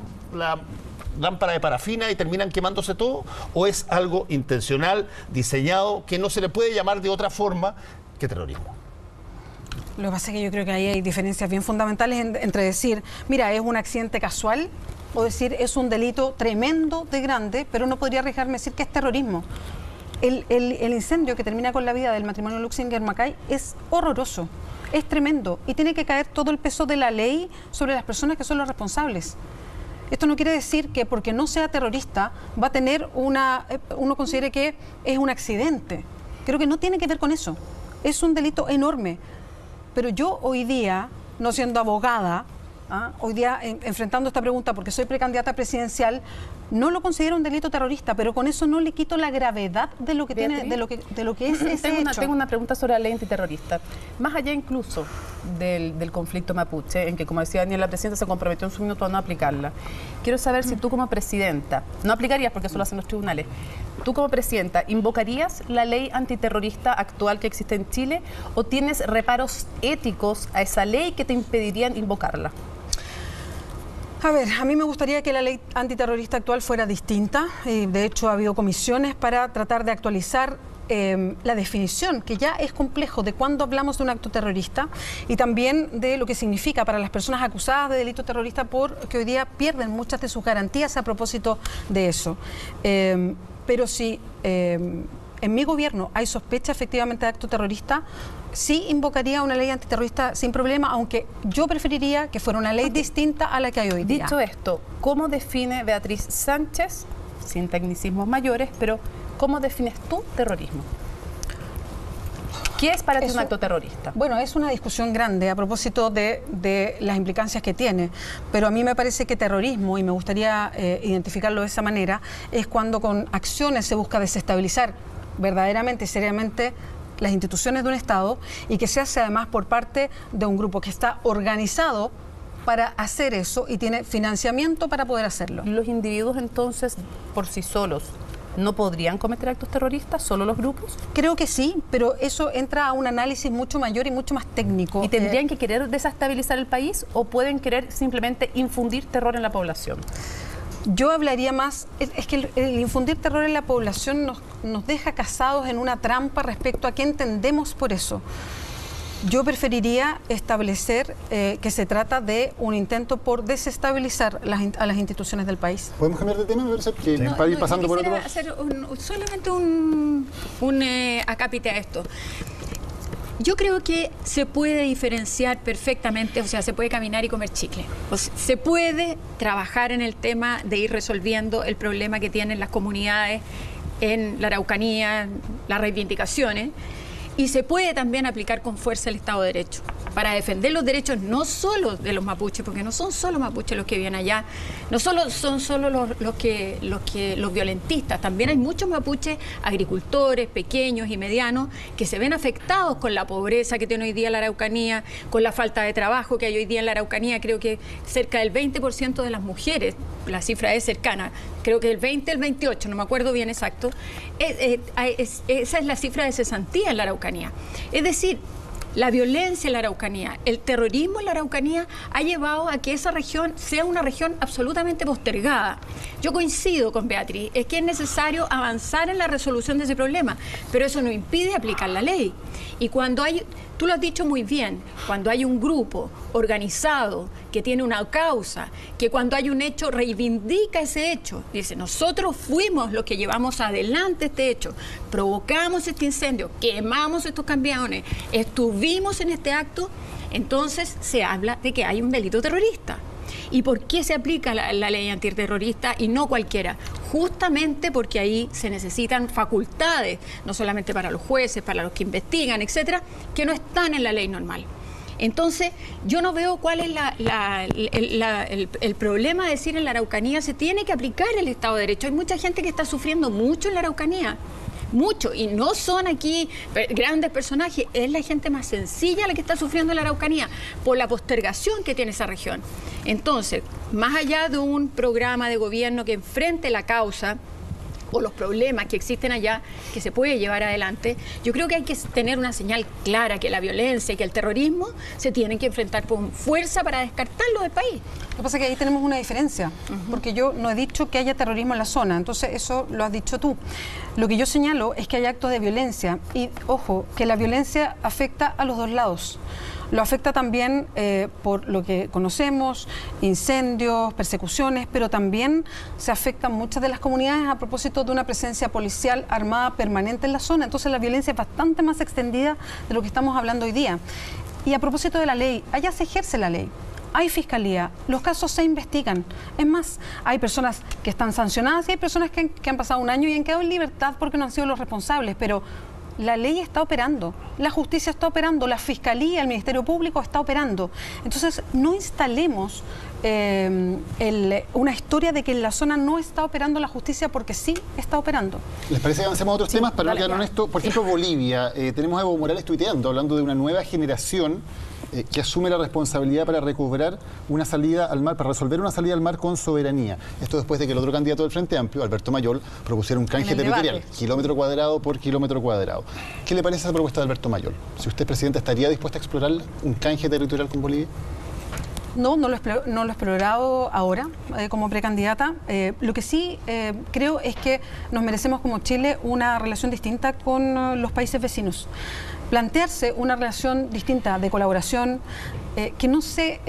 lámpara de parafina y terminan quemándose todo? ¿O es algo intencional, diseñado, que no se le puede llamar de otra forma que terrorismo? Lo que pasa es que yo creo que ahí hay diferencias bien fundamentales entre decir, mira, es un accidente casual, o decir, es un delito tremendo de grande, pero no podría arriesgarme a decir que es terrorismo. El incendio que termina con la vida del matrimonio Luxinger-Mackay es horroroso, es tremendo, y tiene que caer todo el peso de la ley sobre las personas que son los responsables. Esto no quiere decir que porque no sea terrorista va a tener uno considere que es un accidente. Creo que no tiene que ver con eso. Es un delito enorme. Pero yo hoy día, no siendo abogada, hoy día enfrentando esta pregunta, porque soy precandidata presidencial, no lo considero un delito terrorista, pero con eso no le quito la gravedad de lo que tiene, de lo que es ese hecho. Tengo una pregunta sobre la ley antiterrorista. Más allá incluso del conflicto mapuche, en que, como decía Daniel, la presidenta se comprometió en su minuto a no aplicarla. Quiero saber si tú como presidenta, no aplicarías porque eso lo hacen los tribunales, tú como presidenta, ¿invocarías la ley antiterrorista actual que existe en Chile o tienes reparos éticos a esa ley que te impedirían invocarla? A ver, a mí me gustaría que la ley antiterrorista actual fuera distinta. De hecho, ha habido comisiones para tratar de actualizar la definición, que ya es complejo, de cuándo hablamos de un acto terrorista y también de lo que significa para las personas acusadas de delito terrorista, porque hoy día pierden muchas de sus garantías a propósito de eso. Pero si en mi gobierno hay sospecha efectivamente de acto terrorista, sí invocaría una ley antiterrorista sin problema, aunque yo preferiría que fuera una ley distinta a la que hay hoy día. Dicho esto, ¿cómo define Beatriz Sánchez, sin tecnicismos mayores, pero cómo defines tú terrorismo? ¿Qué es para ti un acto terrorista? Bueno, es una discusión grande a propósito de las implicancias que tiene, pero a mí me parece que terrorismo, y me gustaría identificarlo de esa manera, es cuando con acciones se busca desestabilizar verdaderamente y seriamente las instituciones de un Estado y que se hace además por parte de un grupo que está organizado para hacer eso y tiene financiamiento para poder hacerlo. ¿Los individuos entonces por sí solos no podrían cometer actos terroristas, solo los grupos? Creo que sí, pero eso entra a un análisis mucho mayor y mucho más técnico. ¿Y tendrían que querer desestabilizar el país o pueden querer simplemente infundir terror en la población? Yo hablaría más, es que el infundir terror en la población nos deja casados en una trampa respecto a qué entendemos por eso. Yo preferiría establecer que se trata de un intento por desestabilizar a las instituciones del país. ¿Podemos cambiar de tema? Para ir pasando por otro. Hacer solamente un acápite a esto. Yo creo que se puede diferenciar perfectamente, o sea, se puede caminar y comer chicle. O sea, se puede trabajar en el tema de ir resolviendo el problema que tienen las comunidades en la Araucanía, las reivindicaciones, y se puede también aplicar con fuerza el Estado de Derecho para defender los derechos no solo de los mapuches, porque no son solo mapuches los que viven allá, no solo son solo los violentistas, también hay muchos mapuches, agricultores, pequeños y medianos, que se ven afectados con la pobreza que tiene hoy día la Araucanía, con la falta de trabajo que hay hoy día en la Araucanía. Creo que cerca del 20% de las mujeres, la cifra es cercana, creo que del 20 al 28, no me acuerdo bien exacto, esa es la cifra de cesantía en la Araucanía. Es decir, la violencia en la Araucanía, el terrorismo en la Araucanía ha llevado a que esa región sea una región absolutamente postergada. Yo coincido con Beatriz, es que es necesario avanzar en la resolución de ese problema, pero eso no impide aplicar la ley. Y cuando hay, tú lo has dicho muy bien, cuando hay un grupo organizado que tiene una causa, que cuando hay un hecho reivindica ese hecho, dice, nosotros fuimos los que llevamos adelante este hecho, provocamos este incendio, quemamos estos camiones, estuvimos en este acto, entonces se habla de que hay un delito terrorista. ¿Y por qué se aplica la ley antiterrorista y no cualquiera? Justamente porque ahí se necesitan facultades, no solamente para los jueces, para los que investigan, etcétera, que no están en la ley normal. Entonces, yo no veo cuál es el problema de decir en la Araucanía se tiene que aplicar el Estado de Derecho. Hay mucha gente que está sufriendo mucho en la Araucanía. Mucho, y no son aquí grandes personajes, es la gente más sencilla la que está sufriendo en la Araucanía por la postergación que tiene esa región. Entonces, más allá de un programa de gobierno que enfrente la causa o los problemas que existen allá, que se puede llevar adelante, yo creo que hay que tener una señal clara que la violencia y que el terrorismo se tienen que enfrentar con fuerza para descartarlo del país. Lo que pasa es que ahí tenemos una diferencia, porque yo no he dicho que haya terrorismo en la zona, entonces eso lo has dicho tú. Lo que yo señalo es que hay actos de violencia y, ojo, que la violencia afecta a los dos lados. Lo afecta también por lo que conocemos, incendios, persecuciones, pero también se afectan muchas de las comunidades a propósito de una presencia policial armada permanente en la zona. Entonces la violencia es bastante más extendida de lo que estamos hablando hoy día. Y a propósito de la ley, allá se ejerce la ley. Hay fiscalía, los casos se investigan. Es más, hay personas que están sancionadas y hay personas que han pasado un año y han quedado en libertad porque no han sido los responsables, pero la ley está operando, la justicia está operando, la fiscalía, el Ministerio Público está operando. Entonces, no instalemos una historia de que en la zona no está operando la justicia, porque sí está operando. ¿Les parece que avancemos a otros temas para no quedarnos en esto? Por ejemplo, Bolivia. Tenemos a Evo Morales tuiteando, hablando de una nueva generación que asume la responsabilidad para recobrar una salida al mar, para resolver una salida al mar con soberanía. Esto después de que el otro candidato del Frente Amplio, Alberto Mayol, propusiera un canje territorial, kilómetro cuadrado por kilómetro cuadrado. ¿Qué le parece esa propuesta de Alberto Mayol? Si usted es presidente, ¿estaría dispuesta a explorar un canje territorial con Bolivia? No lo he explorado ahora como precandidata. Lo que sí creo es que nos merecemos como Chile una relación distinta con los países vecinos. Plantearse una relación distinta de colaboración que no se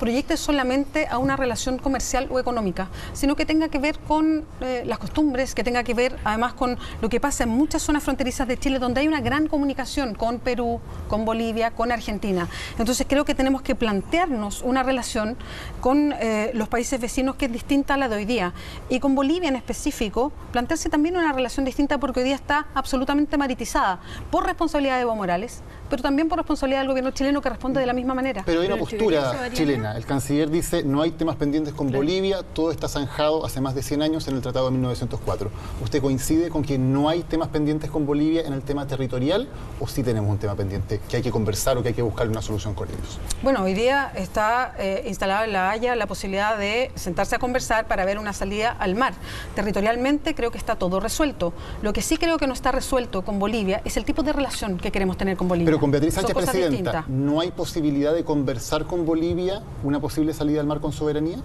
proyecte solamente a una relación comercial o económica, sino que tenga que ver con las costumbres, que tenga que ver además con lo que pasa en muchas zonas fronterizas de Chile, donde hay una gran comunicación con Perú, con Bolivia, con Argentina. Entonces creo que tenemos que plantearnos una relación con los países vecinos que es distinta a la de hoy día. Y con Bolivia en específico, plantearse también una relación distinta, porque hoy día está absolutamente maritizada por responsabilidad de Evo Morales, pero también por responsabilidad del gobierno chileno, que responde de la misma manera. Pero hay una postura chilena. El canciller dice: no hay temas pendientes con Bolivia, todo está zanjado hace más de 100 años en el Tratado de 1904. ¿Usted coincide con que no hay temas pendientes con Bolivia en el tema territorial, o sí tenemos un tema pendiente que hay que conversar o que hay que buscar una solución con ellos? Bueno, hoy día está instalada en La Haya la posibilidad de sentarse a conversar para ver una salida al mar. Territorialmente creo que está todo resuelto. Lo que sí creo que no está resuelto con Bolivia es el tipo de relación que queremos tener con Bolivia. Pero con Beatriz Sánchez, presidenta, ¿no hay posibilidad de conversar con Bolivia una posible salida al mar con soberanía?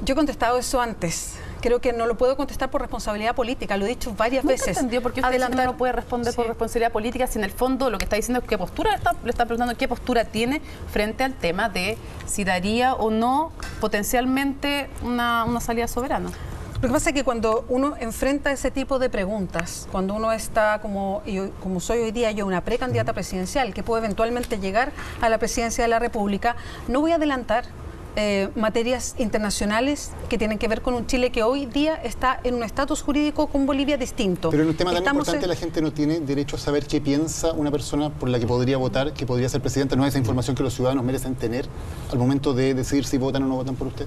Yo he contestado eso antes. Creo que no lo puedo contestar por responsabilidad política, lo he dicho varias veces. Entendió por qué usted no puede responder por responsabilidad política, si en el fondo lo que está diciendo es qué postura le está preguntando, qué postura tiene frente al tema de si daría o no potencialmente una salida soberana. Lo que pasa es que cuando uno enfrenta ese tipo de preguntas, cuando uno está como soy hoy día yo, una precandidata presidencial que puede eventualmente llegar a la presidencia de la República, no voy a adelantar materias internacionales que tienen que ver con un Chile que hoy día está en un estatus jurídico con Bolivia distinto. Pero en un tema tan importante, la gente no tiene derecho a saber qué piensa una persona por la que podría votar, que podría ser presidenta. ¿No es esa información que los ciudadanos merecen tener al momento de decidir si votan o no votan por usted?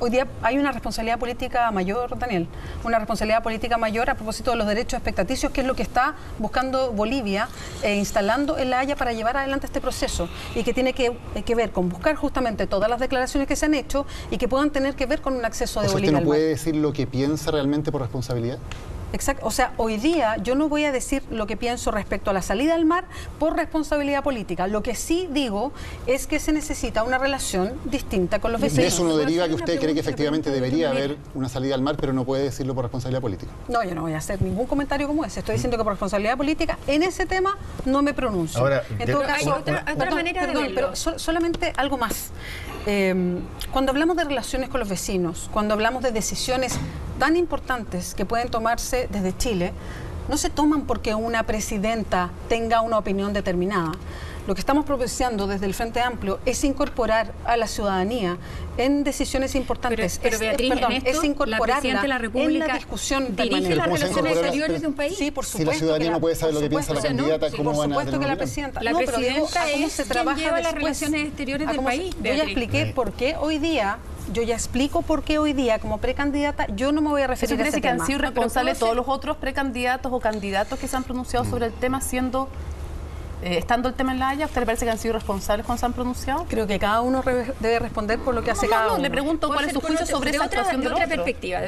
Hoy día hay una responsabilidad política mayor, Daniel, una responsabilidad política mayor a propósito de los derechos expectaticios, que es lo que está buscando Bolivia instalando en La Haya para llevar adelante este proceso, y que tiene que ver con buscar justamente todas las declaraciones que se han hecho y que puedan tener que ver con un acceso de Bolivia al mar. ¿Usted no puede decir lo que piensa realmente por responsabilidad? Exacto. O sea, hoy día yo no voy a decir lo que pienso respecto a la salida al mar por responsabilidad política. Lo que sí digo es que se necesita una relación distinta con los vecinos. ¿De eso no deriva que usted cree que efectivamente debería haber una salida al mar, pero no puede decirlo por responsabilidad política? No, yo no voy a hacer ningún comentario como ese. Estoy diciendo que por responsabilidad política en ese tema no me pronuncio. Ahora, en todo caso, otra manera de verlo. Pero solamente algo más. Cuando hablamos de relaciones con los vecinos, cuando hablamos de decisiones tan importantes que pueden tomarse desde Chile, no se toman porque una presidenta tenga una opinión determinada. Lo que estamos propiciando desde el Frente Amplio es incorporar a la ciudadanía en decisiones importantes. Pero Beatriz, es incorporarla la República en la discusión dirige las relaciones exteriores de un país. Sí, por supuesto. Si la ciudadanía no puede saber lo que piensa la candidata, ¿cómo van a Por supuesto que la presidenta. La presidenta cómo se trabaja lleva las relaciones exteriores del país. Yo ya expliqué por qué hoy día. Yo ya explico por qué hoy día, como precandidata, yo no me voy a referir a ese tema. ¿Eso quiere decir que han sido responsables todos los otros precandidatos o candidatos que se han pronunciado sobre el tema, estando el tema en La Haya? ¿Usted le parece que han sido responsables cuando se han pronunciado? Creo que cada uno debe responder por lo que hace cada uno. Le pregunto cuál es su juicio sobre esa actuación de otra perspectiva.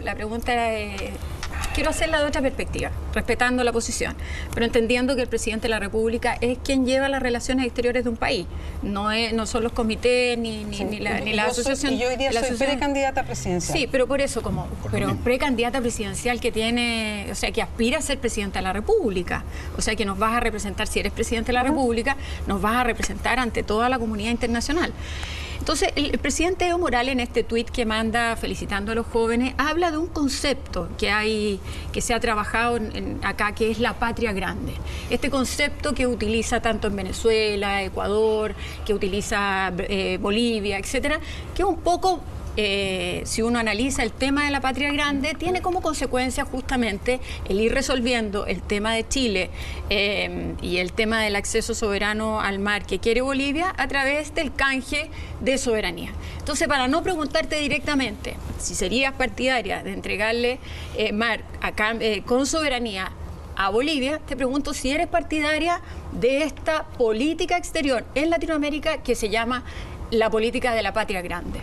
La pregunta era... Quiero hacerla de otra perspectiva, respetando la posición, pero entendiendo que el presidente de la República es quien lleva las relaciones exteriores de un país. No son los comités ni la asociación. Y yo hoy día soy precandidata presidencial. Sí, pero por eso, pero precandidata presidencial que tiene, o sea, que aspira a ser presidenta de la República. O sea, que nos vas a representar, si eres presidente de la República, nos vas a representar ante toda la comunidad internacional. Entonces, el presidente Evo Morales, en este tuit que manda felicitando a los jóvenes, habla de un concepto que se ha trabajado acá, que es la patria grande. Este concepto que utiliza tanto en Venezuela, Ecuador, que utiliza Bolivia, etcétera, que un poco si uno analiza el tema de la patria grande, tiene como consecuencia justamente el ir resolviendo el tema de Chile y el tema del acceso soberano al mar que quiere Bolivia a través del canje de soberanía. Entonces, para no preguntarte directamente si serías partidaria de entregarle mar con soberanía a Bolivia, te pregunto si eres partidaria de esta política exterior en Latinoamérica que se llama la política de la patria grande.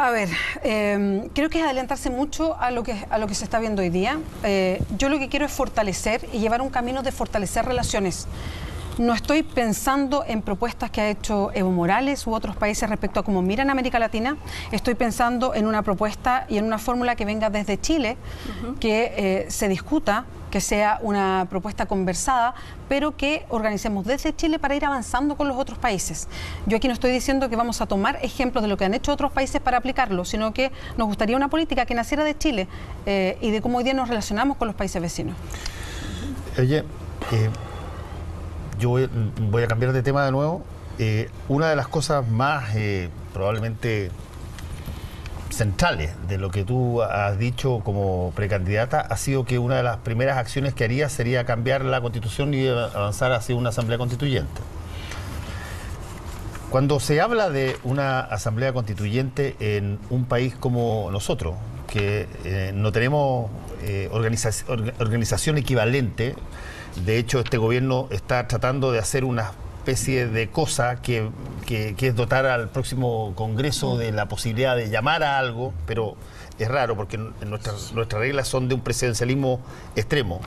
A ver, creo que es adelantarse mucho a lo que se está viendo hoy día. Yo lo que quiero es fortalecer y llevar un camino de fortalecer relaciones. No estoy pensando en propuestas que ha hecho Evo Morales u otros países respecto a cómo miran América Latina. Estoy pensando en una propuesta y en una fórmula que venga desde Chile, que se discuta, que sea una propuesta conversada, pero que organicemos desde Chile para ir avanzando con los otros países. Yo aquí no estoy diciendo que vamos a tomar ejemplos de lo que han hecho otros países para aplicarlo, sino que nos gustaría una política que naciera de Chile y de cómo hoy día nos relacionamos con los países vecinos. Oye, yo voy a cambiar de tema de nuevo. Una de las cosas más probablemente centrales de lo que tú has dicho como precandidata ha sido que una de las primeras acciones que harías sería cambiar la Constitución y avanzar hacia una asamblea constituyente. Cuando se habla de una asamblea constituyente en un país como nosotros, que no tenemos organización equivalente, de hecho este gobierno está tratando de hacer una especie de cosa que es dotar al próximo Congreso de la posibilidad de llamar a algo, pero es raro porque nuestras reglas son de un presidencialismo extremo.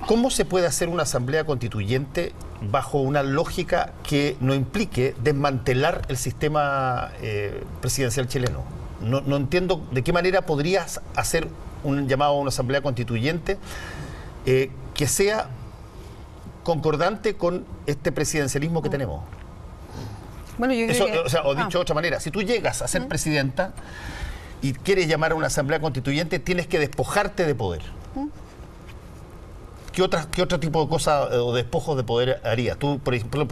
¿Cómo se puede hacer una asamblea constituyente bajo una lógica que no implique desmantelar el sistema presidencial chileno? No entiendo de qué manera podrías hacer un llamado a una asamblea constituyente que sea concordante con este presidencialismo que tenemos. Bueno, yo creo que... o dicho de otra manera, si tú llegas a ser presidenta y quieres llamar a una asamblea constituyente, tienes que despojarte de poder. ¿Qué otro tipo de cosas o despojos de poder harías? Tú, por ejemplo,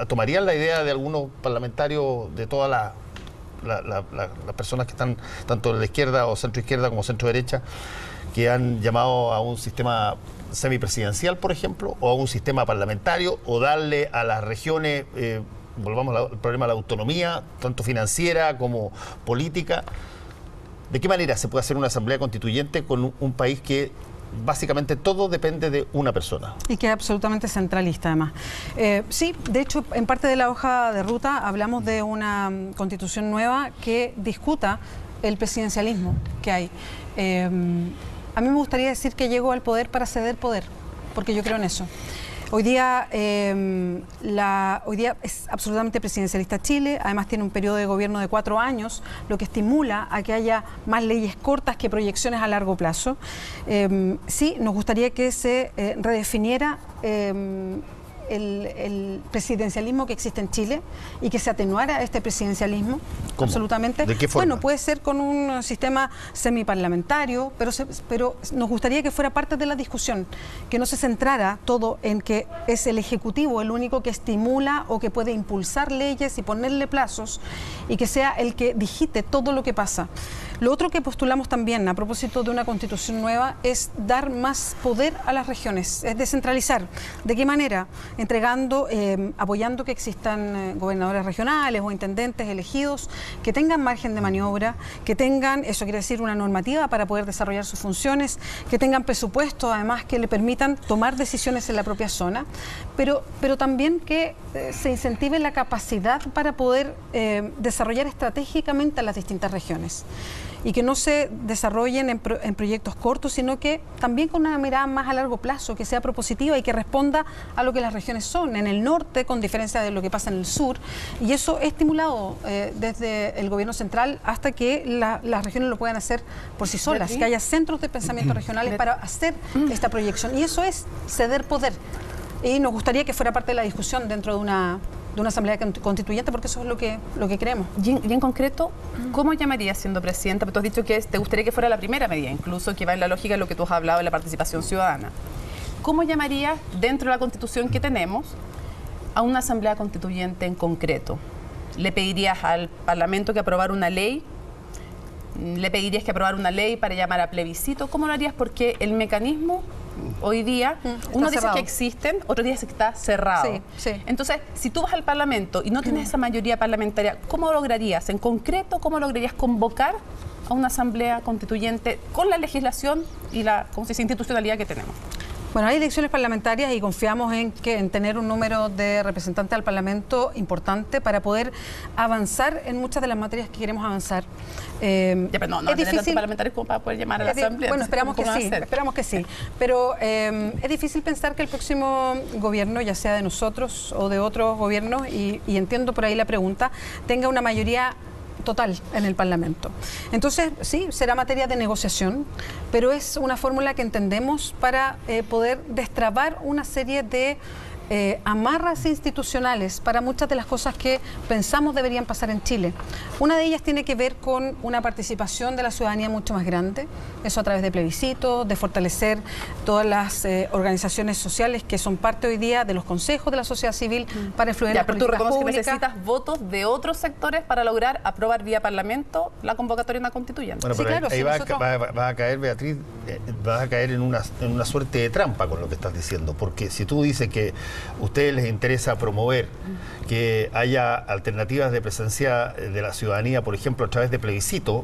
¿tomarías la idea de algunos parlamentarios de todas las personas que están tanto en la izquierda o centro izquierda como centro derecha, que han llamado a un sistema semipresidencial, por ejemplo, o a un sistema parlamentario, o darle a las regiones, volvamos al problema de la autonomía, tanto financiera como política? ¿De qué manera se puede hacer una asamblea constituyente con un país que básicamente todo depende de una persona? Y que es absolutamente centralista, además. Sí, de hecho, en parte de la hoja de ruta hablamos de una constitución nueva que discuta el presidencialismo que hay. A mí me gustaría decir que llegó al poder para ceder poder, porque yo creo en eso. Hoy día es absolutamente presidencialista Chile, además tiene un periodo de gobierno de 4 años, lo que estimula a que haya más leyes cortas que proyecciones a largo plazo. Sí, nos gustaría que se redefiniera el presidencialismo que existe en Chile y que se atenuara este presidencialismo. ¿Cómo? Absolutamente. ¿De qué forma? Bueno, puede ser con un sistema semiparlamentario, pero nos gustaría que fuera parte de la discusión, que no se centrara todo en que es el Ejecutivo el único que estimula o que puede impulsar leyes y ponerle plazos, y que sea el que digite todo lo que pasa. Lo otro que postulamos también a propósito de una constitución nueva es dar más poder a las regiones, es descentralizar. ¿De qué manera? Entregando, apoyando que existan gobernadores regionales o intendentes elegidos que tengan margen de maniobra, que tengan, eso quiere decir una normativa para poder desarrollar sus funciones, que tengan presupuestos además que le permitan tomar decisiones en la propia zona, pero también que se incentive la capacidad para poder desarrollar estratégicamente a las distintas regiones, y que no se desarrollen en proyectos cortos, sino que también con una mirada más a largo plazo, que sea propositiva y que responda a lo que las regiones son. En el norte, con diferencia de lo que pasa en el sur, y eso es estimulado desde el gobierno central hasta que las regiones lo puedan hacer por sí solas, que haya centros de pensamiento regionales para hacer esta proyección. Y eso es ceder poder. Y nos gustaría que fuera parte de la discusión dentro de una asamblea constituyente, porque eso es lo que creemos. Y en concreto, ¿cómo llamarías siendo presidenta? Porque tú has dicho que te gustaría que fuera la primera medida, incluso que va en la lógica de lo que tú has hablado de la participación ciudadana. ¿Cómo llamarías, dentro de la Constitución que tenemos, a una asamblea constituyente en concreto? ¿Le pedirías al Parlamento que aprobara una ley? ¿Le pedirías que aprobara una ley para llamar a plebiscito? ¿Cómo lo harías? Porque el mecanismo hoy día, uno dice que existen, otro dice que está cerrado. Sí, sí. Entonces, si tú vas al Parlamento y no tienes esa mayoría parlamentaria, ¿cómo lograrías, en concreto, cómo lograrías convocar a una asamblea constituyente con la legislación y la institucionalidad que tenemos? Bueno, hay elecciones parlamentarias y confiamos en tener un número de representantes al Parlamento importante para poder avanzar en muchas de las materias que queremos avanzar. Pero no es difícil tantos parlamentarios como para poder llamar a la asamblea. Bueno, esperamos que sí. Pero es difícil pensar que el próximo gobierno, ya sea de nosotros o de otros gobiernos, y entiendo por ahí la pregunta, tenga una mayoría total en el Parlamento. Entonces, sí, será materia de negociación, pero es una fórmula que entendemos para poder destrabar una serie de amarras institucionales para muchas de las cosas que pensamos deberían pasar en Chile. Una de ellas tiene que ver con una participación de la ciudadanía mucho más grande, eso a través de plebiscitos, de fortalecer todas las organizaciones sociales que son parte hoy día de los consejos de la sociedad civil para influir en las políticas públicas. Pero tú reconoces que necesitas votos de otros sectores para lograr aprobar vía Parlamento la convocatoria de una constituyente. Bueno, pero sí, claro, vas a caer, Beatriz, vas a caer en una suerte de trampa con lo que estás diciendo, porque si tú dices que a ustedes les interesa promover que haya alternativas de presencia de la ciudadanía, por ejemplo, a través de plebiscito,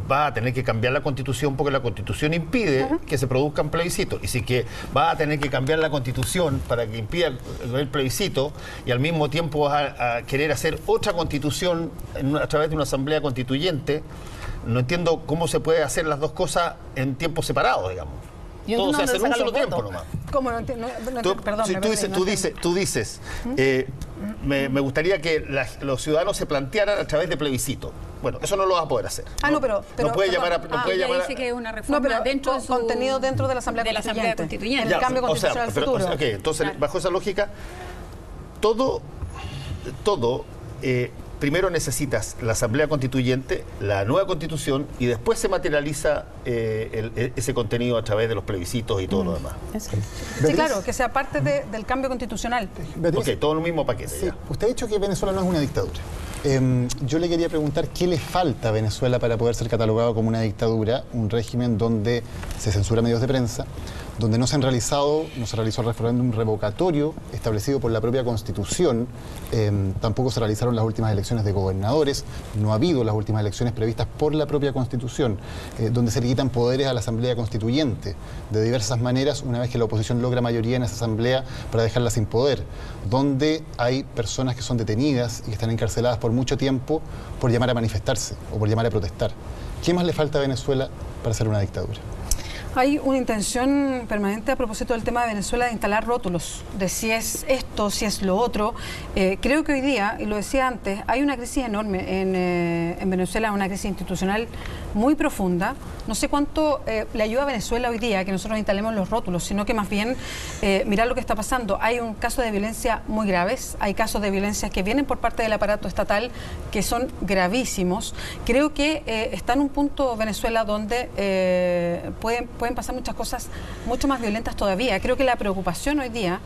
va a tener que cambiar la Constitución porque la Constitución impide que se produzcan plebiscitos. Y si que va a tener que cambiar la Constitución para que impida el plebiscito y al mismo tiempo vas a querer hacer otra Constitución a través de una asamblea constituyente, no entiendo cómo se puede hacer las dos cosas en tiempos separados, digamos. Todo se hace en un solo tiempo nomás. ¿Cómo no entiendo? Perdón. Tú dices, me gustaría que los ciudadanos se plantearan a través de plebiscito. Bueno, eso no lo vas a poder hacer. Pero no puede llamar a... dice que es una reforma dentro de su contenido dentro de la Asamblea Constituyente. El cambio constitucional futuro. Entonces, bajo esa lógica, todo primero necesitas la Asamblea Constituyente, la nueva Constitución, y después se materializa ese contenido a través de los plebiscitos y todo lo demás. Sí, claro, que sea parte del cambio constitucional. Ok, todo en el mismo paquete. Sí. Usted ha dicho que Venezuela no es una dictadura. Yo le quería preguntar qué le falta a Venezuela para poder ser catalogado como una dictadura, un régimen donde se censura medios de prensa, donde no se realizó el referéndum revocatorio establecido por la propia Constitución, tampoco se realizaron las últimas elecciones de gobernadores, no ha habido las últimas elecciones previstas por la propia Constitución, donde se le quitan poderes a la Asamblea Constituyente de diversas maneras una vez que la oposición logra mayoría en esa Asamblea para dejarla sin poder, donde hay personas que son detenidas y que están encarceladas por mucho tiempo por llamar a manifestarse o por llamar a protestar. ¿Qué más le falta a Venezuela para ser una dictadura? Hay una intención permanente a propósito del tema de Venezuela de instalar rótulos, de si es esto, si es lo otro. Creo que hoy día, y lo decía antes, hay una crisis enorme en Venezuela, una crisis institucional muy profunda. No sé cuánto le ayuda a Venezuela hoy día que nosotros instalemos los rótulos, sino que más bien mirar lo que está pasando. Hay un caso de violencia muy graves, hay casos de violencia que vienen por parte del aparato estatal que son gravísimos. Creo que está en un punto Venezuela donde pueden pasar muchas cosas mucho más violentas todavía. Creo que la preocupación hoy día,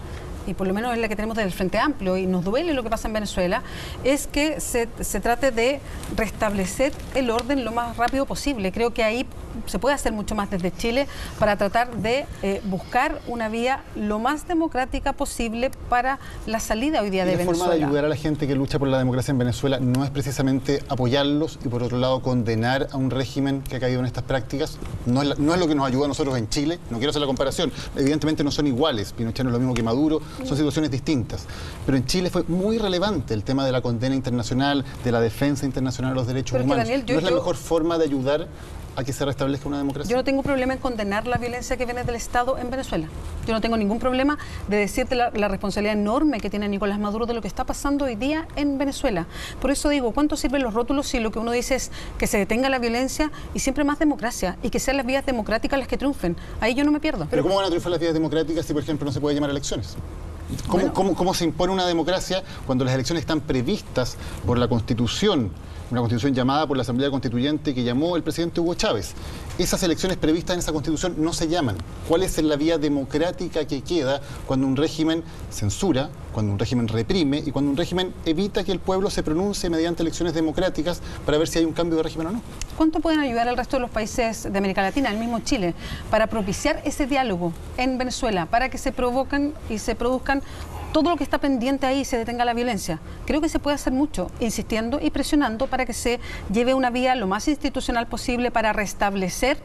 y por lo menos es la que tenemos del Frente Amplio, y nos duele lo que pasa en Venezuela, es que se trate de restablecer el orden lo más rápido posible. Creo que ahí se puede hacer mucho más desde Chile para tratar de buscar una vía lo más democrática posible para la salida hoy día de Venezuela. La forma de ayudar a la gente que lucha por la democracia en Venezuela no es precisamente apoyarlos y por otro lado condenar a un régimen que ha caído en estas prácticas. No es lo que nos ayuda a nosotros en Chile. No quiero hacer la comparación. Evidentemente no son iguales. Pinochet no es lo mismo que Maduro. Son situaciones distintas. Pero en Chile fue muy relevante el tema de la condena internacional, de la defensa internacional de los derechos humanos. Daniel, ¿no es la mejor forma de ayudar a que se restablezca una democracia? Yo no tengo problema en condenar la violencia que viene del Estado en Venezuela. Yo no tengo ningún problema de decirte la responsabilidad enorme que tiene Nicolás Maduro de lo que está pasando hoy día en Venezuela. Por eso digo, ¿cuánto sirven los rótulos si lo que uno dice es que se detenga la violencia y siempre más democracia y que sean las vías democráticas las que triunfen? Ahí yo no me pierdo. ¿Pero cómo van a triunfar las vías democráticas si, por ejemplo, no se puede llamar a elecciones? ¿Cómo se impone una democracia cuando las elecciones están previstas por la Constitución? Una Constitución llamada por la Asamblea Constituyente que llamó el presidente Hugo Chávez. Esas elecciones previstas en esa Constitución no se llaman. ¿Cuál es la vía democrática que queda cuando un régimen censura, cuando un régimen reprime y cuando un régimen evita que el pueblo se pronuncie mediante elecciones democráticas para ver si hay un cambio de régimen o no. ¿Cuánto pueden ayudar al resto de los países de América Latina, el mismo Chile, para propiciar ese diálogo en Venezuela, para que se provocan y se produzcan todo lo que está pendiente ahí, se detenga la violencia? Creo que se puede hacer mucho, insistiendo y presionando para que se lleve una vía lo más institucional posible para restablecer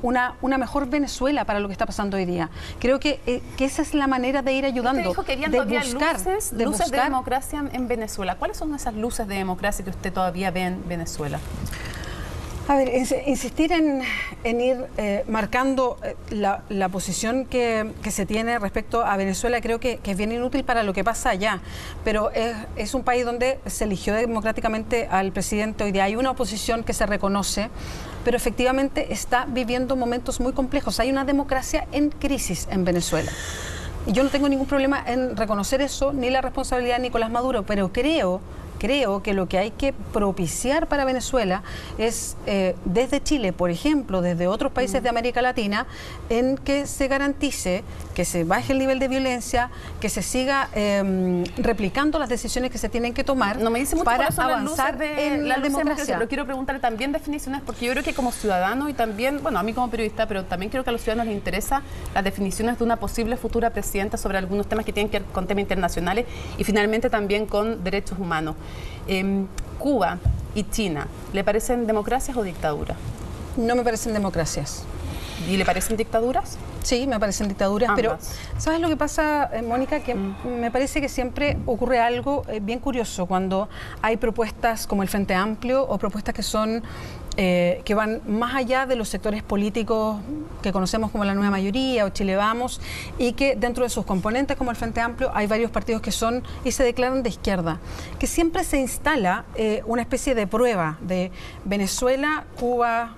una mejor Venezuela para lo que está pasando hoy día. Creo que esa es la manera de ir ayudando. Usted dijo que había todavía luces de democracia en Venezuela. ¿Cuáles son esas luces de democracia que usted todavía ve en Venezuela? A ver, insistir en ir marcando la posición que se tiene respecto a Venezuela creo que es bien inútil para lo que pasa allá, pero es un país donde se eligió democráticamente al presidente. Hoy día hay una oposición que se reconoce, pero efectivamente está viviendo momentos muy complejos. Hay una democracia en crisis en Venezuela. Y yo no tengo ningún problema en reconocer eso, ni la responsabilidad de Nicolás Maduro, pero creo que lo que hay que propiciar para Venezuela es desde Chile, por ejemplo, desde otros países de América Latina, en que se garantice que se baje el nivel de violencia, que se siga replicando las decisiones que se tienen que tomar para avanzar en la democracia. Pero quiero preguntarle también definiciones, porque yo creo que como ciudadano y también, bueno, a mí como periodista, pero también creo que a los ciudadanos les interesa las definiciones de una posible futura presidenta sobre algunos temas que tienen que ver con temas internacionales y finalmente también con derechos humanos. Cuba y China, ¿le parecen democracias o dictaduras? No me parecen democracias. ¿Y le parecen dictaduras? Sí, me parecen dictaduras, pero ¿sabes lo que pasa, Mónica? Que me parece que siempre ocurre algo bien curioso cuando hay propuestas como el Frente Amplio o propuestas que son que van más allá de los sectores políticos que conocemos como la nueva mayoría o Chile Vamos, y que dentro de sus componentes como el Frente Amplio hay varios partidos que son y se declaran de izquierda, que siempre se instala una especie de prueba de Venezuela, Cuba,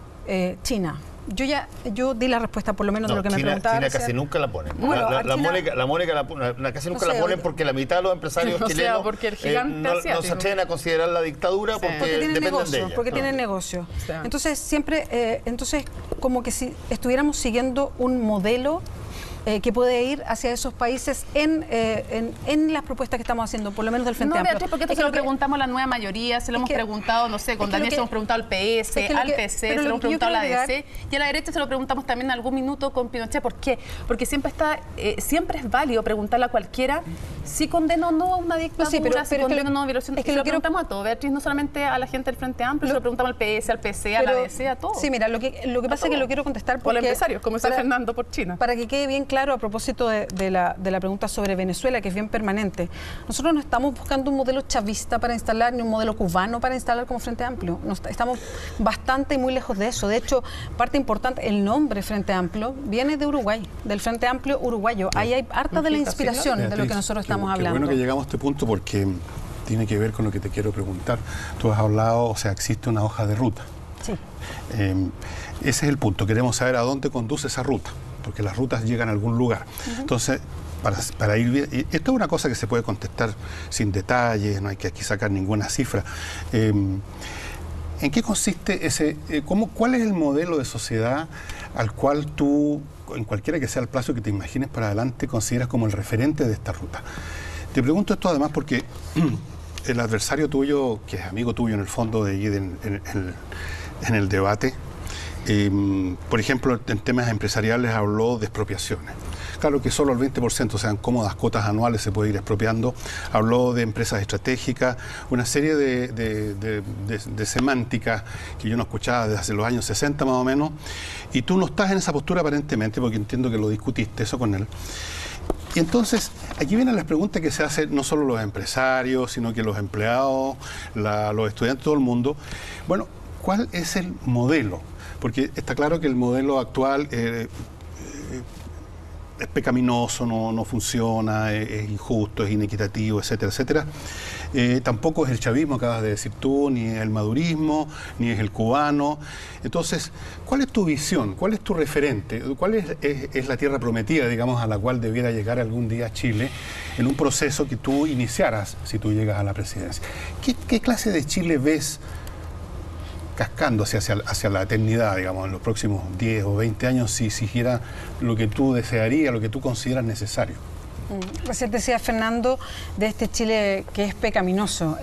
China. Yo di la respuesta por lo menos de lo que me preguntaba. China casi nunca la ponen. Bueno, la Mónica casi nunca la ponen porque la mitad de los empresarios chilenos porque el gigante no se atreven a considerar la dictadura porque tienen dependen de ella. Porque tienen negocio. Entonces siempre, como que si estuviéramos siguiendo un modelo que puede ir hacia esos países en las propuestas que estamos haciendo, por lo menos del Frente Amplio. Beatriz, porque esto se lo preguntamos a la nueva mayoría, se lo hemos preguntado, no sé, con Daniel se lo hemos preguntado al PS, al PC, se lo hemos preguntado a la ADC, y a la derecha se lo preguntamos también en algún minuto con Pinochet. ¿Por qué? Porque siempre es válido preguntarle a cualquiera si condena o no una dictadura, si condena o no violación. Es que lo preguntamos a todos, Beatriz, no solamente a la gente del Frente Amplio, se lo preguntamos al PS, al PC, a la ADC, a todos. Sí, mira, lo que pasa es que lo quiero contestar porque... Por los empresarios, como decía Fernando, por China. Para que quede bien claro a propósito de la pregunta sobre Venezuela, que es bien permanente. Nosotros no estamos buscando un modelo chavista para instalar, ni un modelo cubano para instalar como Frente Amplio. Estamos bastante y muy lejos de eso. De hecho, parte importante, el nombre Frente Amplio viene de Uruguay, del Frente Amplio uruguayo. Ahí hay harta de la inspiración de lo que nosotros estamos hablando. Bueno que llegamos a este punto porque tiene que ver con lo que te quiero preguntar. Tú has hablado, o sea, existe una hoja de ruta. Sí. Ese es el punto. Queremos saber a dónde conduce esa ruta, porque las rutas llegan a algún lugar. Entonces, para ir bien, esto es una cosa que se puede contestar sin detalles, no hay que aquí sacar ninguna cifra. ¿En qué consiste cuál es el modelo de sociedad al cual tú, en cualquiera que sea el plazo que te imagines para adelante, consideras como el referente de esta ruta? Te pregunto esto además porque el adversario tuyo, que es amigo tuyo en el fondo en el debate, por ejemplo, en temas empresariales habló de expropiaciones. Claro que solo el 20%, o sea, en cómodas cuotas anuales se puede ir expropiando. Habló de empresas estratégicas, una serie de semánticas que yo no escuchaba desde hace los años 60 más o menos, y tú no estás en esa postura aparentemente, porque entiendo que lo discutiste eso con él. Y entonces, aquí vienen las preguntas que se hacen no solo los empresarios, sino que los empleados, los estudiantes, todo el mundo. Bueno, ¿cuál es el modelo? Porque está claro que el modelo actual es pecaminoso, no funciona, es injusto, es inequitativo, etcétera, etcétera. Tampoco es el chavismo, acabas de decir tú, ni el madurismo, ni es el cubano. Entonces, ¿cuál es tu visión? ¿Cuál es tu referente? ¿Cuál es la tierra prometida, digamos, a la cual debiera llegar algún día Chile en un proceso que tú iniciaras si tú llegas a la presidencia? ¿Qué clase de Chile ves cascando hacia la eternidad, digamos, en los próximos 10 o 20 años, si siguiera lo que tú desearías, lo que tú consideras necesario? Recién decía Fernando de este Chile que es pecaminoso.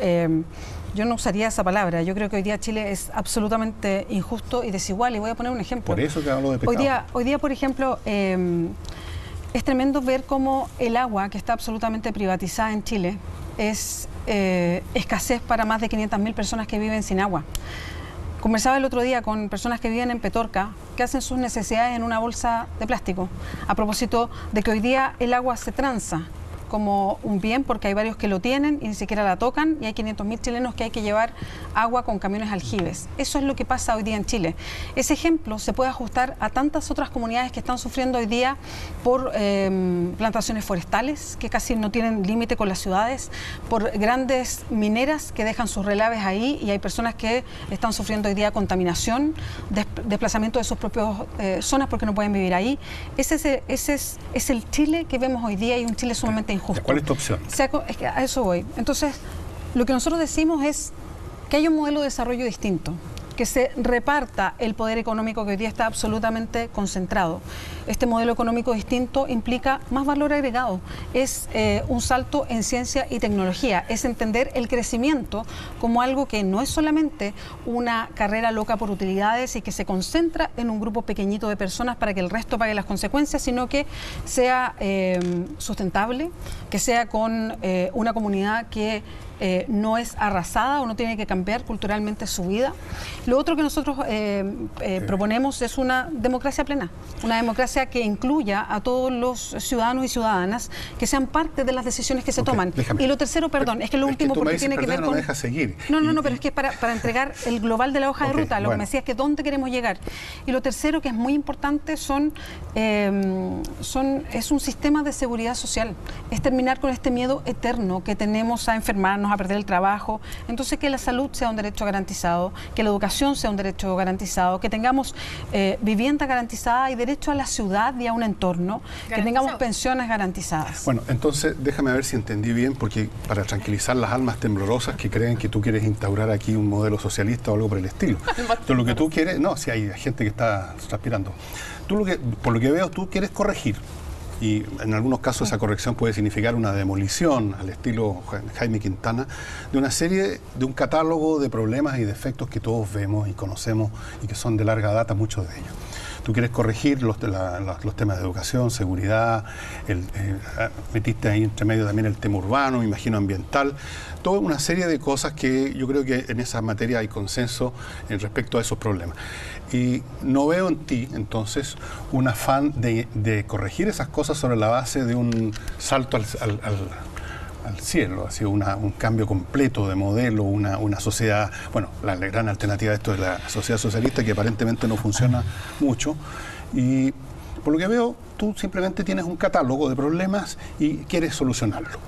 Yo no usaría esa palabra. Yo creo que hoy día Chile es absolutamente injusto y desigual. Y voy a poner un ejemplo. Por eso que hablo de pecado. Hoy día, por ejemplo, es tremendo ver cómo el agua, que está absolutamente privatizada en Chile, es escasez para más de 500.000 personas que viven sin agua. Conversaba el otro día con personas que viven en Petorca, que hacen sus necesidades en una bolsa de plástico, a propósito de que hoy día el agua se transa como un bien, porque hay varios que lo tienen y ni siquiera la tocan, y hay 500.000 chilenos que hay que llevar agua con camiones aljibes. Eso es lo que pasa hoy día en Chile. Ese ejemplo se puede ajustar a tantas otras comunidades que están sufriendo hoy día por plantaciones forestales, que casi no tienen límite con las ciudades, por grandes mineras que dejan sus relaves ahí, y hay personas que están sufriendo hoy día contaminación, desplazamiento de sus propias zonas porque no pueden vivir ahí. Ese es el Chile que vemos hoy día, y un Chile sumamente injusto. ¿Cuál es tu opción? Es que a eso voy. Entonces, lo que nosotros decimos es que hay un modelo de desarrollo distinto, que se reparta el poder económico que hoy día está absolutamente concentrado. Este modelo económico distinto implica más valor agregado, es un salto en ciencia y tecnología, es entender el crecimiento como algo que no es solamente una carrera loca por utilidades y que se concentra en un grupo pequeñito de personas para que el resto pague las consecuencias, sino que sea sustentable, que sea con una comunidad que no es arrasada o no tiene que cambiar culturalmente su vida. Lo otro que nosotros proponemos es una democracia plena, una democracia que incluya a todos los ciudadanos y ciudadanas que sean parte de las decisiones que se toman. Déjame. Y lo tercero, perdón, es que lo último, porque tiene que ver con... No me dejas seguir. No, pero es que es para entregar el global de la hoja de ruta, lo que me decía es que dónde queremos llegar. Y lo tercero, que es muy importante, es un sistema de seguridad social, es terminar con este miedo eterno que tenemos a enfermarnos, a perder el trabajo. Entonces, que la salud sea un derecho garantizado, que la educación sea un derecho garantizado, que tengamos vivienda garantizada y derecho a la ciudad y a un entorno, que tengamos pensiones garantizadas. Bueno, entonces déjame ver si entendí bien, porque para tranquilizar las almas temblorosas que creen que tú quieres instaurar aquí un modelo socialista o algo por el estilo. Entonces, lo que tú quieres, no, si hay gente que está transpirando. Por lo que veo, tú quieres corregir. Y en algunos casos esa corrección puede significar una demolición, al estilo Jaime Quintana, de un catálogo de problemas y defectos que todos vemos y conocemos y que son de larga data, muchos de ellos. Tú quieres corregir los temas de educación, seguridad, metiste ahí entre medio también el tema urbano, me imagino ambiental, toda una serie de cosas que yo creo que en esa materia hay consenso en respecto a esos problemas. Y no veo en ti, entonces, un afán de corregir esas cosas sobre la base de un salto al cielo, ha sido un cambio completo de modelo, una sociedad, bueno, la gran alternativa de esto es la sociedad socialista, que aparentemente no funciona mucho, y por lo que veo, tú simplemente tienes un catálogo de problemas y quieres solucionarlo.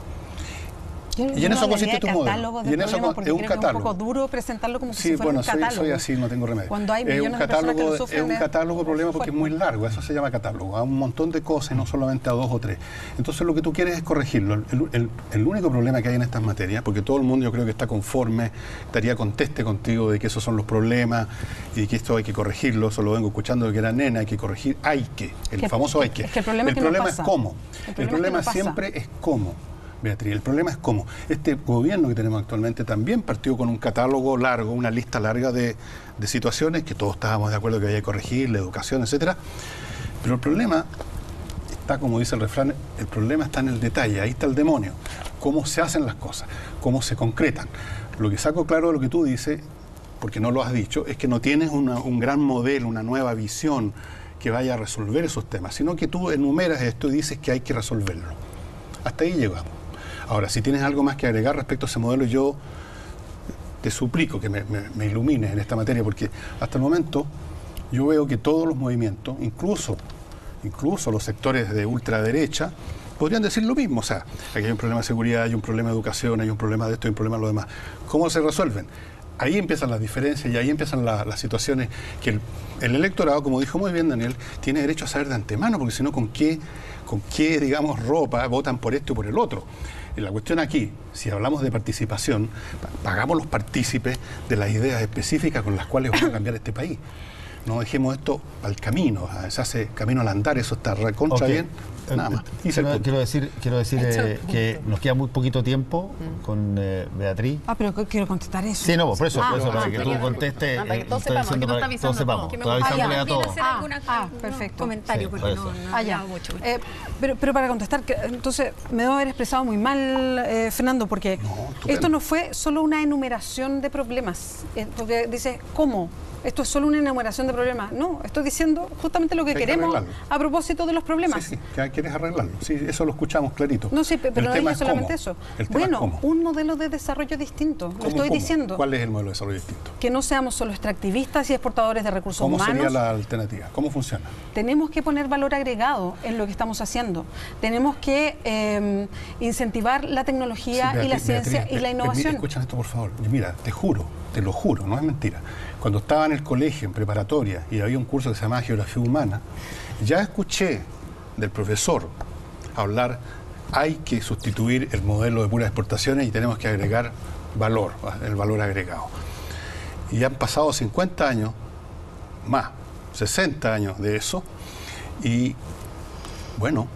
Y en eso consiste tu modelo. Y en eso es un catálogo. Es un poco duro presentarlo como si fuera un catálogo. Sí, soy así, no tengo remedio. Cuando hay millones de personas que lo sufren. Es un catálogo de problemas porque es muy largo, eso se llama catálogo, a un montón de cosas, no solamente a 2 o 3. Entonces lo que tú quieres es corregirlo. El único problema que hay en estas materias, porque todo el mundo yo creo que está conforme, estaría conteste contigo de que esos son los problemas y que esto hay que corregirlo, eso lo vengo escuchando de que era nena, hay que corregir, el famoso hay que. Es que el problema es cómo. El problema siempre es cómo. Beatriz, el problema es cómo este gobierno que tenemos actualmente también partió con un catálogo largo, una lista larga de situaciones que todos estábamos de acuerdo que había que corregir, la educación, etcétera. Pero el problema está, como dice el refrán, el problema está en el detalle, ahí está el demonio. Cómo se hacen las cosas, cómo se concretan. Lo que saco claro de lo que tú dices, porque no lo has dicho, es que no tienes un gran modelo, una nueva visión que vaya a resolver esos temas, sino que tú enumeras esto y dices que hay que resolverlo. Hasta ahí llegamos. Ahora, si tienes algo más que agregar respecto a ese modelo, yo te suplico que me ilumines en esta materia, porque hasta el momento yo veo que todos los movimientos, incluso los sectores de ultraderecha, podrían decir lo mismo. O sea, aquí hay un problema de seguridad, hay un problema de educación, hay un problema de esto, hay un problema de lo demás. ¿Cómo se resuelven? Ahí empiezan las diferencias y ahí empiezan las situaciones que el electorado, como dijo muy bien Daniel, tiene derecho a saber de antemano, porque si no, ¿con qué, digamos, ropa votan por esto y por el otro? Y la cuestión aquí, si hablamos de participación, pagamos los partícipes de las ideas específicas con las cuales vamos a cambiar este país. No dejemos esto al camino, se hace camino al andar, eso está recontra bien. nada más. Quiero decir que nos queda muy poquito tiempo con Beatriz. Pero quiero contestar eso. Sí, no, por eso, para que tú contestes. Para que todos sepamos, que no está avisando sepamos. todo. Estoy avisándole a todos. Perfecto. Comentario, Sí, porque por no ya. mucho. Pero para contestar, entonces me debo haber expresado muy mal, Fernando, porque esto no fue solo una enumeración de problemas. Porque dices, ¿cómo? Esto es solo una enumeración de problemas. No, estoy diciendo justamente lo que queremos a propósito de los problemas. Sí, que quieres arreglarlo. Sí, eso lo escuchamos clarito. No, sí, pero no dije solamente eso. Bueno, un modelo de desarrollo distinto. Lo estoy diciendo. ¿Cuál es el modelo de desarrollo distinto? Que no seamos solo extractivistas y exportadores de recursos humanos. ¿Cómo sería la alternativa? ¿Cómo funciona? Tenemos que poner valor agregado en lo que estamos haciendo. Tenemos que incentivar la tecnología y la ciencia y la innovación. Escuchen esto, por favor. Mira, te lo juro, no es mentira. Cuando estaba en el colegio, en preparatoria, y había un curso que se llamaba Geografía Humana, ya escuché del profesor hablar, hay que sustituir el modelo de puras exportaciones y tenemos que agregar valor, el valor agregado. Y han pasado 50 años, más, 60 años de eso, y bueno,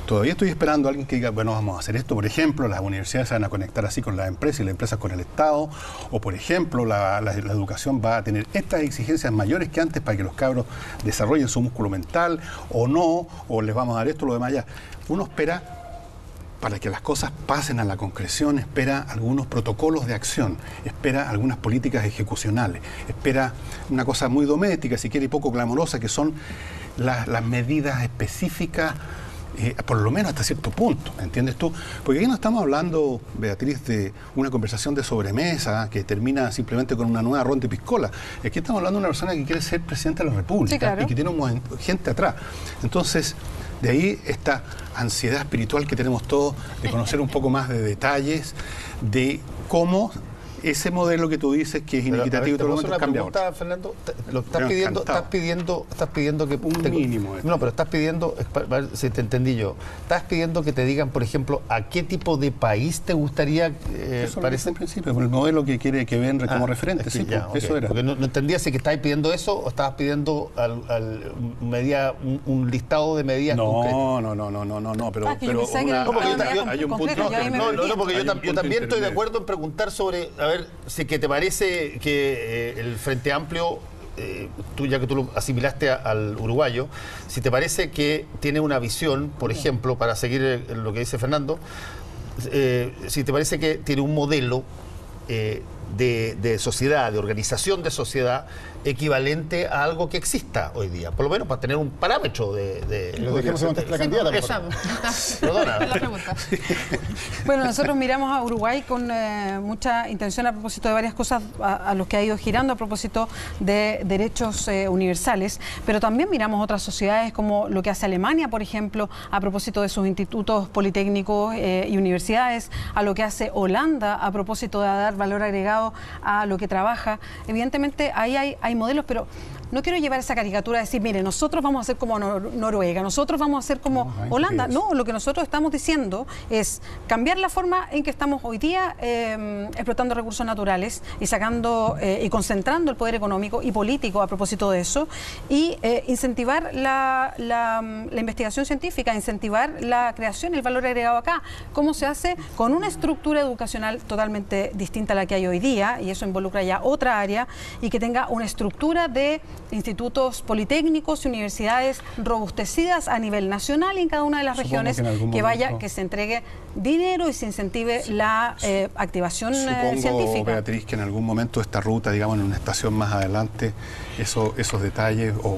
todavía estoy esperando a alguien que diga, bueno, vamos a hacer esto. Por ejemplo, las universidades se van a conectar así con las empresas y las empresas con el Estado. O, por ejemplo, la educación va a tener estas exigencias mayores que antes para que los cabros desarrollen su músculo mental, o no, o les vamos a dar esto, lo demás ya. Uno espera, para que las cosas pasen a la concreción, espera algunos protocolos de acción, espera algunas políticas ejecucionales, espera una cosa muy doméstica, si quiere, y poco clamorosa, que son las medidas específicas, por lo menos hasta cierto punto, ¿entiendes tú? Porque aquí no estamos hablando, Beatriz, de una conversación de sobremesa que termina simplemente con una nueva ronda de piscola. Aquí estamos hablando de una persona que quiere ser presidente de la República, sí, claro, y que tiene gente atrás. Entonces, de ahí esta ansiedad espiritual que tenemos todos de conocer un poco más de detalles de cómo ese modelo que tú dices que es inequitativo y todo lo demás cambia ahora. Fernando, lo estás pidiendo que un mínimo. No, pero estás pidiendo, a ver si te entendí yo, estás pidiendo que te digan, por ejemplo, a qué tipo de país te gustaría eso lo en principio, con el modelo que quiere que ven como referente, sí, ya, okay. Eso era. Porque no entendía si que estabas pidiendo eso o estabas pidiendo un listado de medidas concretas. No, pero hay un punto. No, porque yo también estoy de acuerdo en preguntar sobre, a ver, si que te parece que el Frente Amplio, ya que tú lo asimilaste al uruguayo, si te parece que tiene una visión, por ejemplo, para seguir lo que dice Fernando, si te parece que tiene un modelo de sociedad, de organización de sociedad equivalente a algo que exista hoy día, por lo menos para tener un parámetro de lo dejemos contestar la candidata. Perdona. La pregunta. Bueno, nosotros miramos a Uruguay con mucha intención a propósito de varias cosas a los que ha ido girando a propósito de derechos universales, pero también miramos otras sociedades como lo que hace Alemania, por ejemplo, a propósito de sus institutos politécnicos y universidades, a lo que hace Holanda a propósito de dar valor agregado a lo que trabaja. Evidentemente ahí hay modelos, pero no quiero llevar esa caricatura de decir, mire, nosotros vamos a ser como Noruega, nosotros vamos a ser como Holanda. No, lo que nosotros estamos diciendo es cambiar la forma en que estamos hoy día explotando recursos naturales y sacando y concentrando el poder económico y político a propósito de eso, y incentivar la investigación científica, incentivar la creación y el valor agregado acá. ¿Cómo se hace? Con una estructura educacional totalmente distinta a la que hay hoy día, y eso involucra ya otra área, y que tenga una estructura de institutos politécnicos y universidades robustecidas a nivel nacional y en cada una de las regiones, que se entregue dinero y se incentive la activación científica. Supongo, Beatriz, que en algún momento esta ruta, digamos, en una estación más adelante, esos detalles o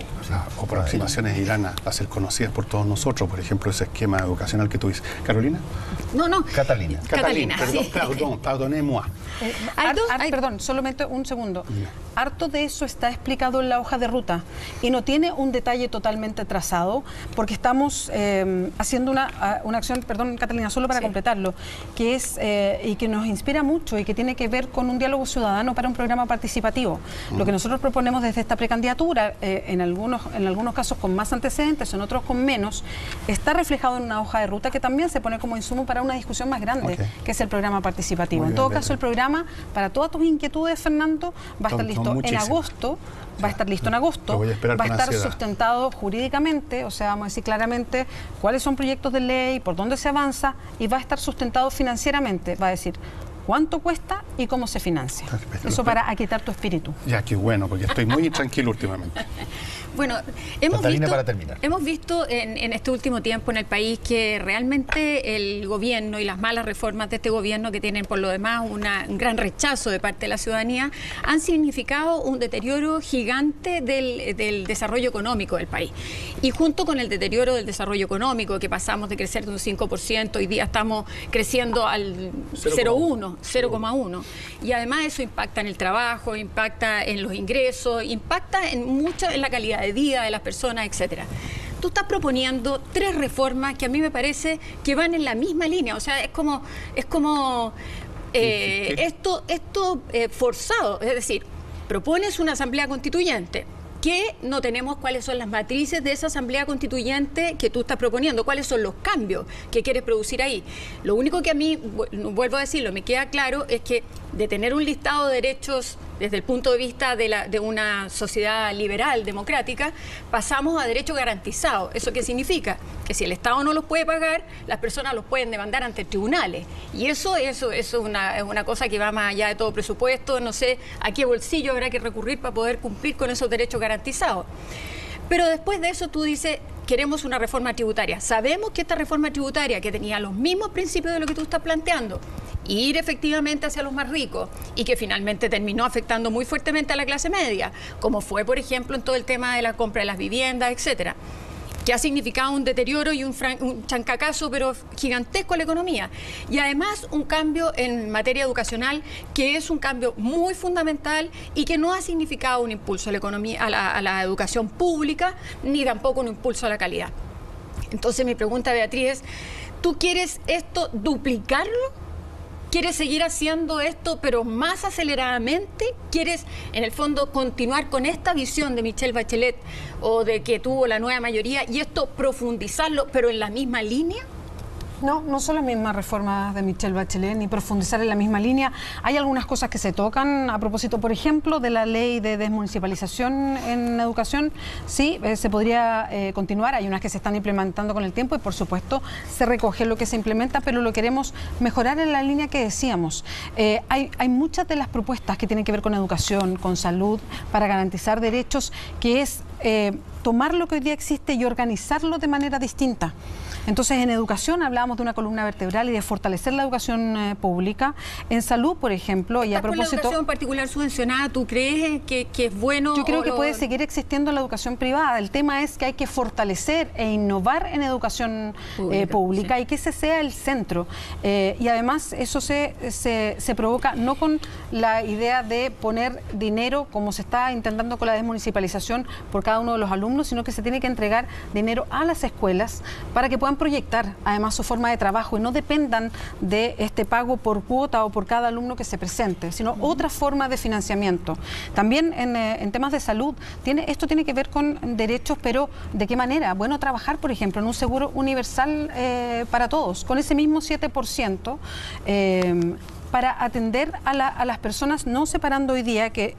aproximaciones irán a ser conocidas por todos nosotros, por ejemplo, ese esquema educacional que tú dices. ¿Carolina? No. Catalina, perdonez-moi. Perdón, solamente un segundo. Harto de eso está explicado en la hoja de ruta y no tiene un detalle totalmente trazado, porque estamos haciendo una acción, perdón, Catalina, solo para completarlo, que es y que nos inspira mucho y que tiene que ver con un diálogo ciudadano para un programa participativo. Lo que nosotros proponemos desde esta precandidatura, en algunos casos con más antecedentes, en otros con menos, está reflejado en una hoja de ruta que también se pone como insumo para una discusión más grande, que es el programa participativo. En todo caso, el programa, para todas tus inquietudes, Fernando, va a estar listo listo en agosto. Va a estar listo en agosto, va a estar sustentado jurídicamente, o sea, vamos a decir claramente cuáles son proyectos de ley, por dónde se avanza, y va a estar sustentado financieramente, va a decir cuánto cuesta y cómo se financia. Eso para aquietar tu espíritu. Ya, qué bueno, porque estoy muy intranquilo últimamente. Bueno, hemos visto en este último tiempo en el país que realmente el gobierno y las malas reformas de este gobierno, que tienen por lo demás un gran rechazo de parte de la ciudadanía, han significado un deterioro gigante del desarrollo económico del país. Y junto con el deterioro del desarrollo económico, que pasamos de crecer de un 5%, hoy día estamos creciendo al 0,1. Y además eso impacta en el trabajo, impacta en los ingresos, impacta en mucho en la calidad de vida de las personas, etcétera. Tú estás proponiendo 3 reformas que a mí me parece que van en la misma línea, o sea, es como esto forzado, es decir, propones una asamblea constituyente que no tenemos cuáles son las matrices de esa asamblea constituyente que tú estás proponiendo, cuáles son los cambios que quieres producir ahí. Lo único que a mí, vuelvo a decirlo, me queda claro es que de tener un listado de derechos desde el punto de vista de una sociedad liberal, democrática, pasamos a derecho garantizado. ¿Eso qué significa? Que si el Estado no los puede pagar, las personas los pueden demandar ante tribunales. Y eso es una cosa que va más allá de todo presupuesto. No sé a qué bolsillo habrá que recurrir para poder cumplir con esos derechos garantizados. Pero después de eso tú dices, queremos una reforma tributaria. Sabemos que esta reforma tributaria, que tenía los mismos principios de lo que tú estás planteando, ir efectivamente hacia los más ricos, y que finalmente terminó afectando muy fuertemente a la clase media, como fue, por ejemplo, en todo el tema de la compra de las viviendas, etcétera, que ha significado un deterioro y un chancacazo pero gigantesco a la economía. Y además un cambio en materia educacional que es un cambio muy fundamental y que no ha significado un impulso a la economía, a la educación pública, ni tampoco un impulso a la calidad. Entonces mi pregunta, Beatriz, es, ¿tú quieres esto duplicarlo? ¿Quieres seguir haciendo esto, pero más aceleradamente? ¿Quieres, en el fondo, continuar con esta visión de Michelle Bachelet o de que tuvo la nueva mayoría y esto profundizarlo, pero en la misma línea? No son las mismas reformas de Michelle Bachelet, ni profundizar en la misma línea. Hay algunas cosas que se tocan a propósito, por ejemplo, de la ley de desmunicipalización en educación. Sí, se podría continuar. Hay unas que se están implementando con el tiempo y, por supuesto, se recoge lo que se implementa, pero lo queremos mejorar en la línea que decíamos. Hay muchas de las propuestas que tienen que ver con educación, con salud, para garantizar derechos, que es tomar lo que hoy día existe y organizarlo de manera distinta. Entonces, en educación hablábamos de una columna vertebral y de fortalecer la educación pública. En salud, por ejemplo, y a propósito... ¿Con la educación particular subvencionada, tú crees que es bueno? Yo creo que puede seguir existiendo la educación privada. El tema es que hay que fortalecer e innovar en educación pública sí. Y que ese sea el centro. Y además eso se provoca no con la idea de poner dinero, como se está intentando con la desmunicipalización, por cada uno de los alumnos, sino que se tiene que entregar dinero a las escuelas para que puedan proyectar además su forma de trabajo y no dependan de este pago por cuota o por cada alumno que se presente, sino otra forma de financiamiento. También en temas de salud, esto tiene que ver con derechos, pero ¿de qué manera? Bueno, trabajar, por ejemplo, en un seguro universal para todos, con ese mismo 7%, para atender a las personas, no separando hoy día, que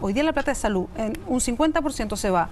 hoy día la plata de salud, un 50% se va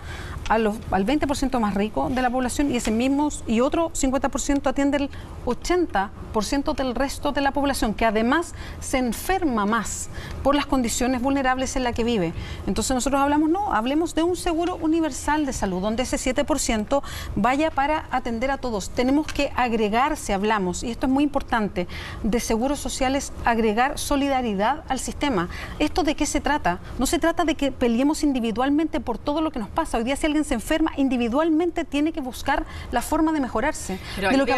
al 20% más rico de la población y otro 50% atiende el 80% del resto de la población, que además se enferma más por las condiciones vulnerables en las que vive. Entonces nosotros hablemos de un seguro universal de salud, donde ese 7% vaya para atender a todos. Tenemos que agregarse, hablamos, y esto es muy importante, de seguros sociales, agregar solidaridad al sistema. ¿Esto de qué se trata? No se trata de que peleemos individualmente por todo lo que nos pasa. Hoy día si alguien se enferma, individualmente tiene que buscar la forma de mejorarse. De lo que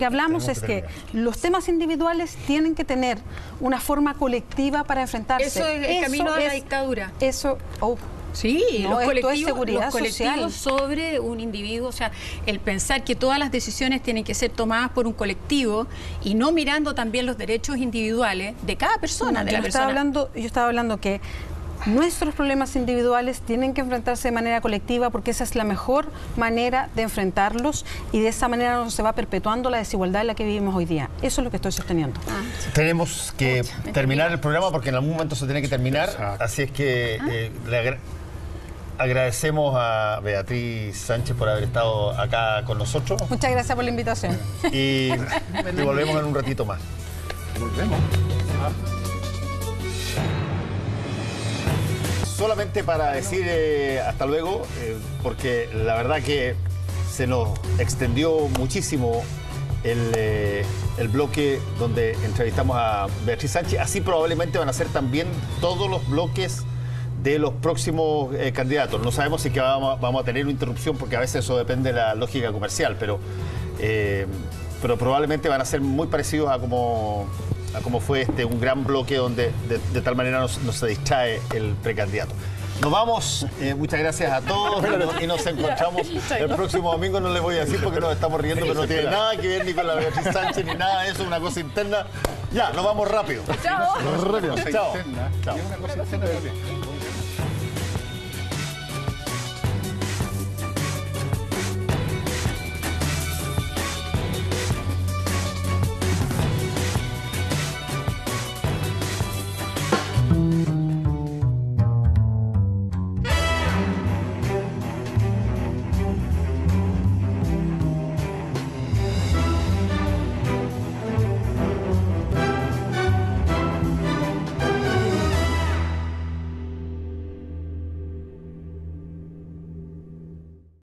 hablamos es que los temas individuales tienen que tener una forma colectiva para enfrentarse. Eso es el camino de la dictadura. Sí, los colectivos sobre un individuo, o sea, el pensar que todas las decisiones tienen que ser tomadas por un colectivo y no mirando también los derechos individuales de cada persona. Yo estaba hablando que nuestros problemas individuales tienen que enfrentarse de manera colectiva, porque esa es la mejor manera de enfrentarlos, y de esa manera no se va perpetuando la desigualdad en la que vivimos hoy día. Eso es lo que estoy sosteniendo. Tenemos que terminar el programa porque en algún momento se tiene que terminar. Exacto. Así es que agradecemos a Beatriz Sánchez por haber estado acá con nosotros. Muchas gracias por la invitación. Y volvemos en un ratito más. Volvemos. Solamente para decir hasta luego, porque la verdad que se nos extendió muchísimo el bloque donde entrevistamos a Beatriz Sánchez. Así probablemente van a ser también todos los bloques de los próximos candidatos. No sabemos si que vamos a tener una interrupción, porque a veces eso depende de la lógica comercial, pero probablemente van a ser muy parecidos a como fue un gran bloque donde de tal manera no se distrae el precandidato. Nos vamos, muchas gracias a todos y nos encontramos el próximo domingo. No les voy a decir porque nos estamos riendo, pero no tiene nada que ver ni con la Beatriz Sánchez ni nada de eso, es una cosa interna. Ya, nos vamos rápido. Chao. Chao. Chao. Chao.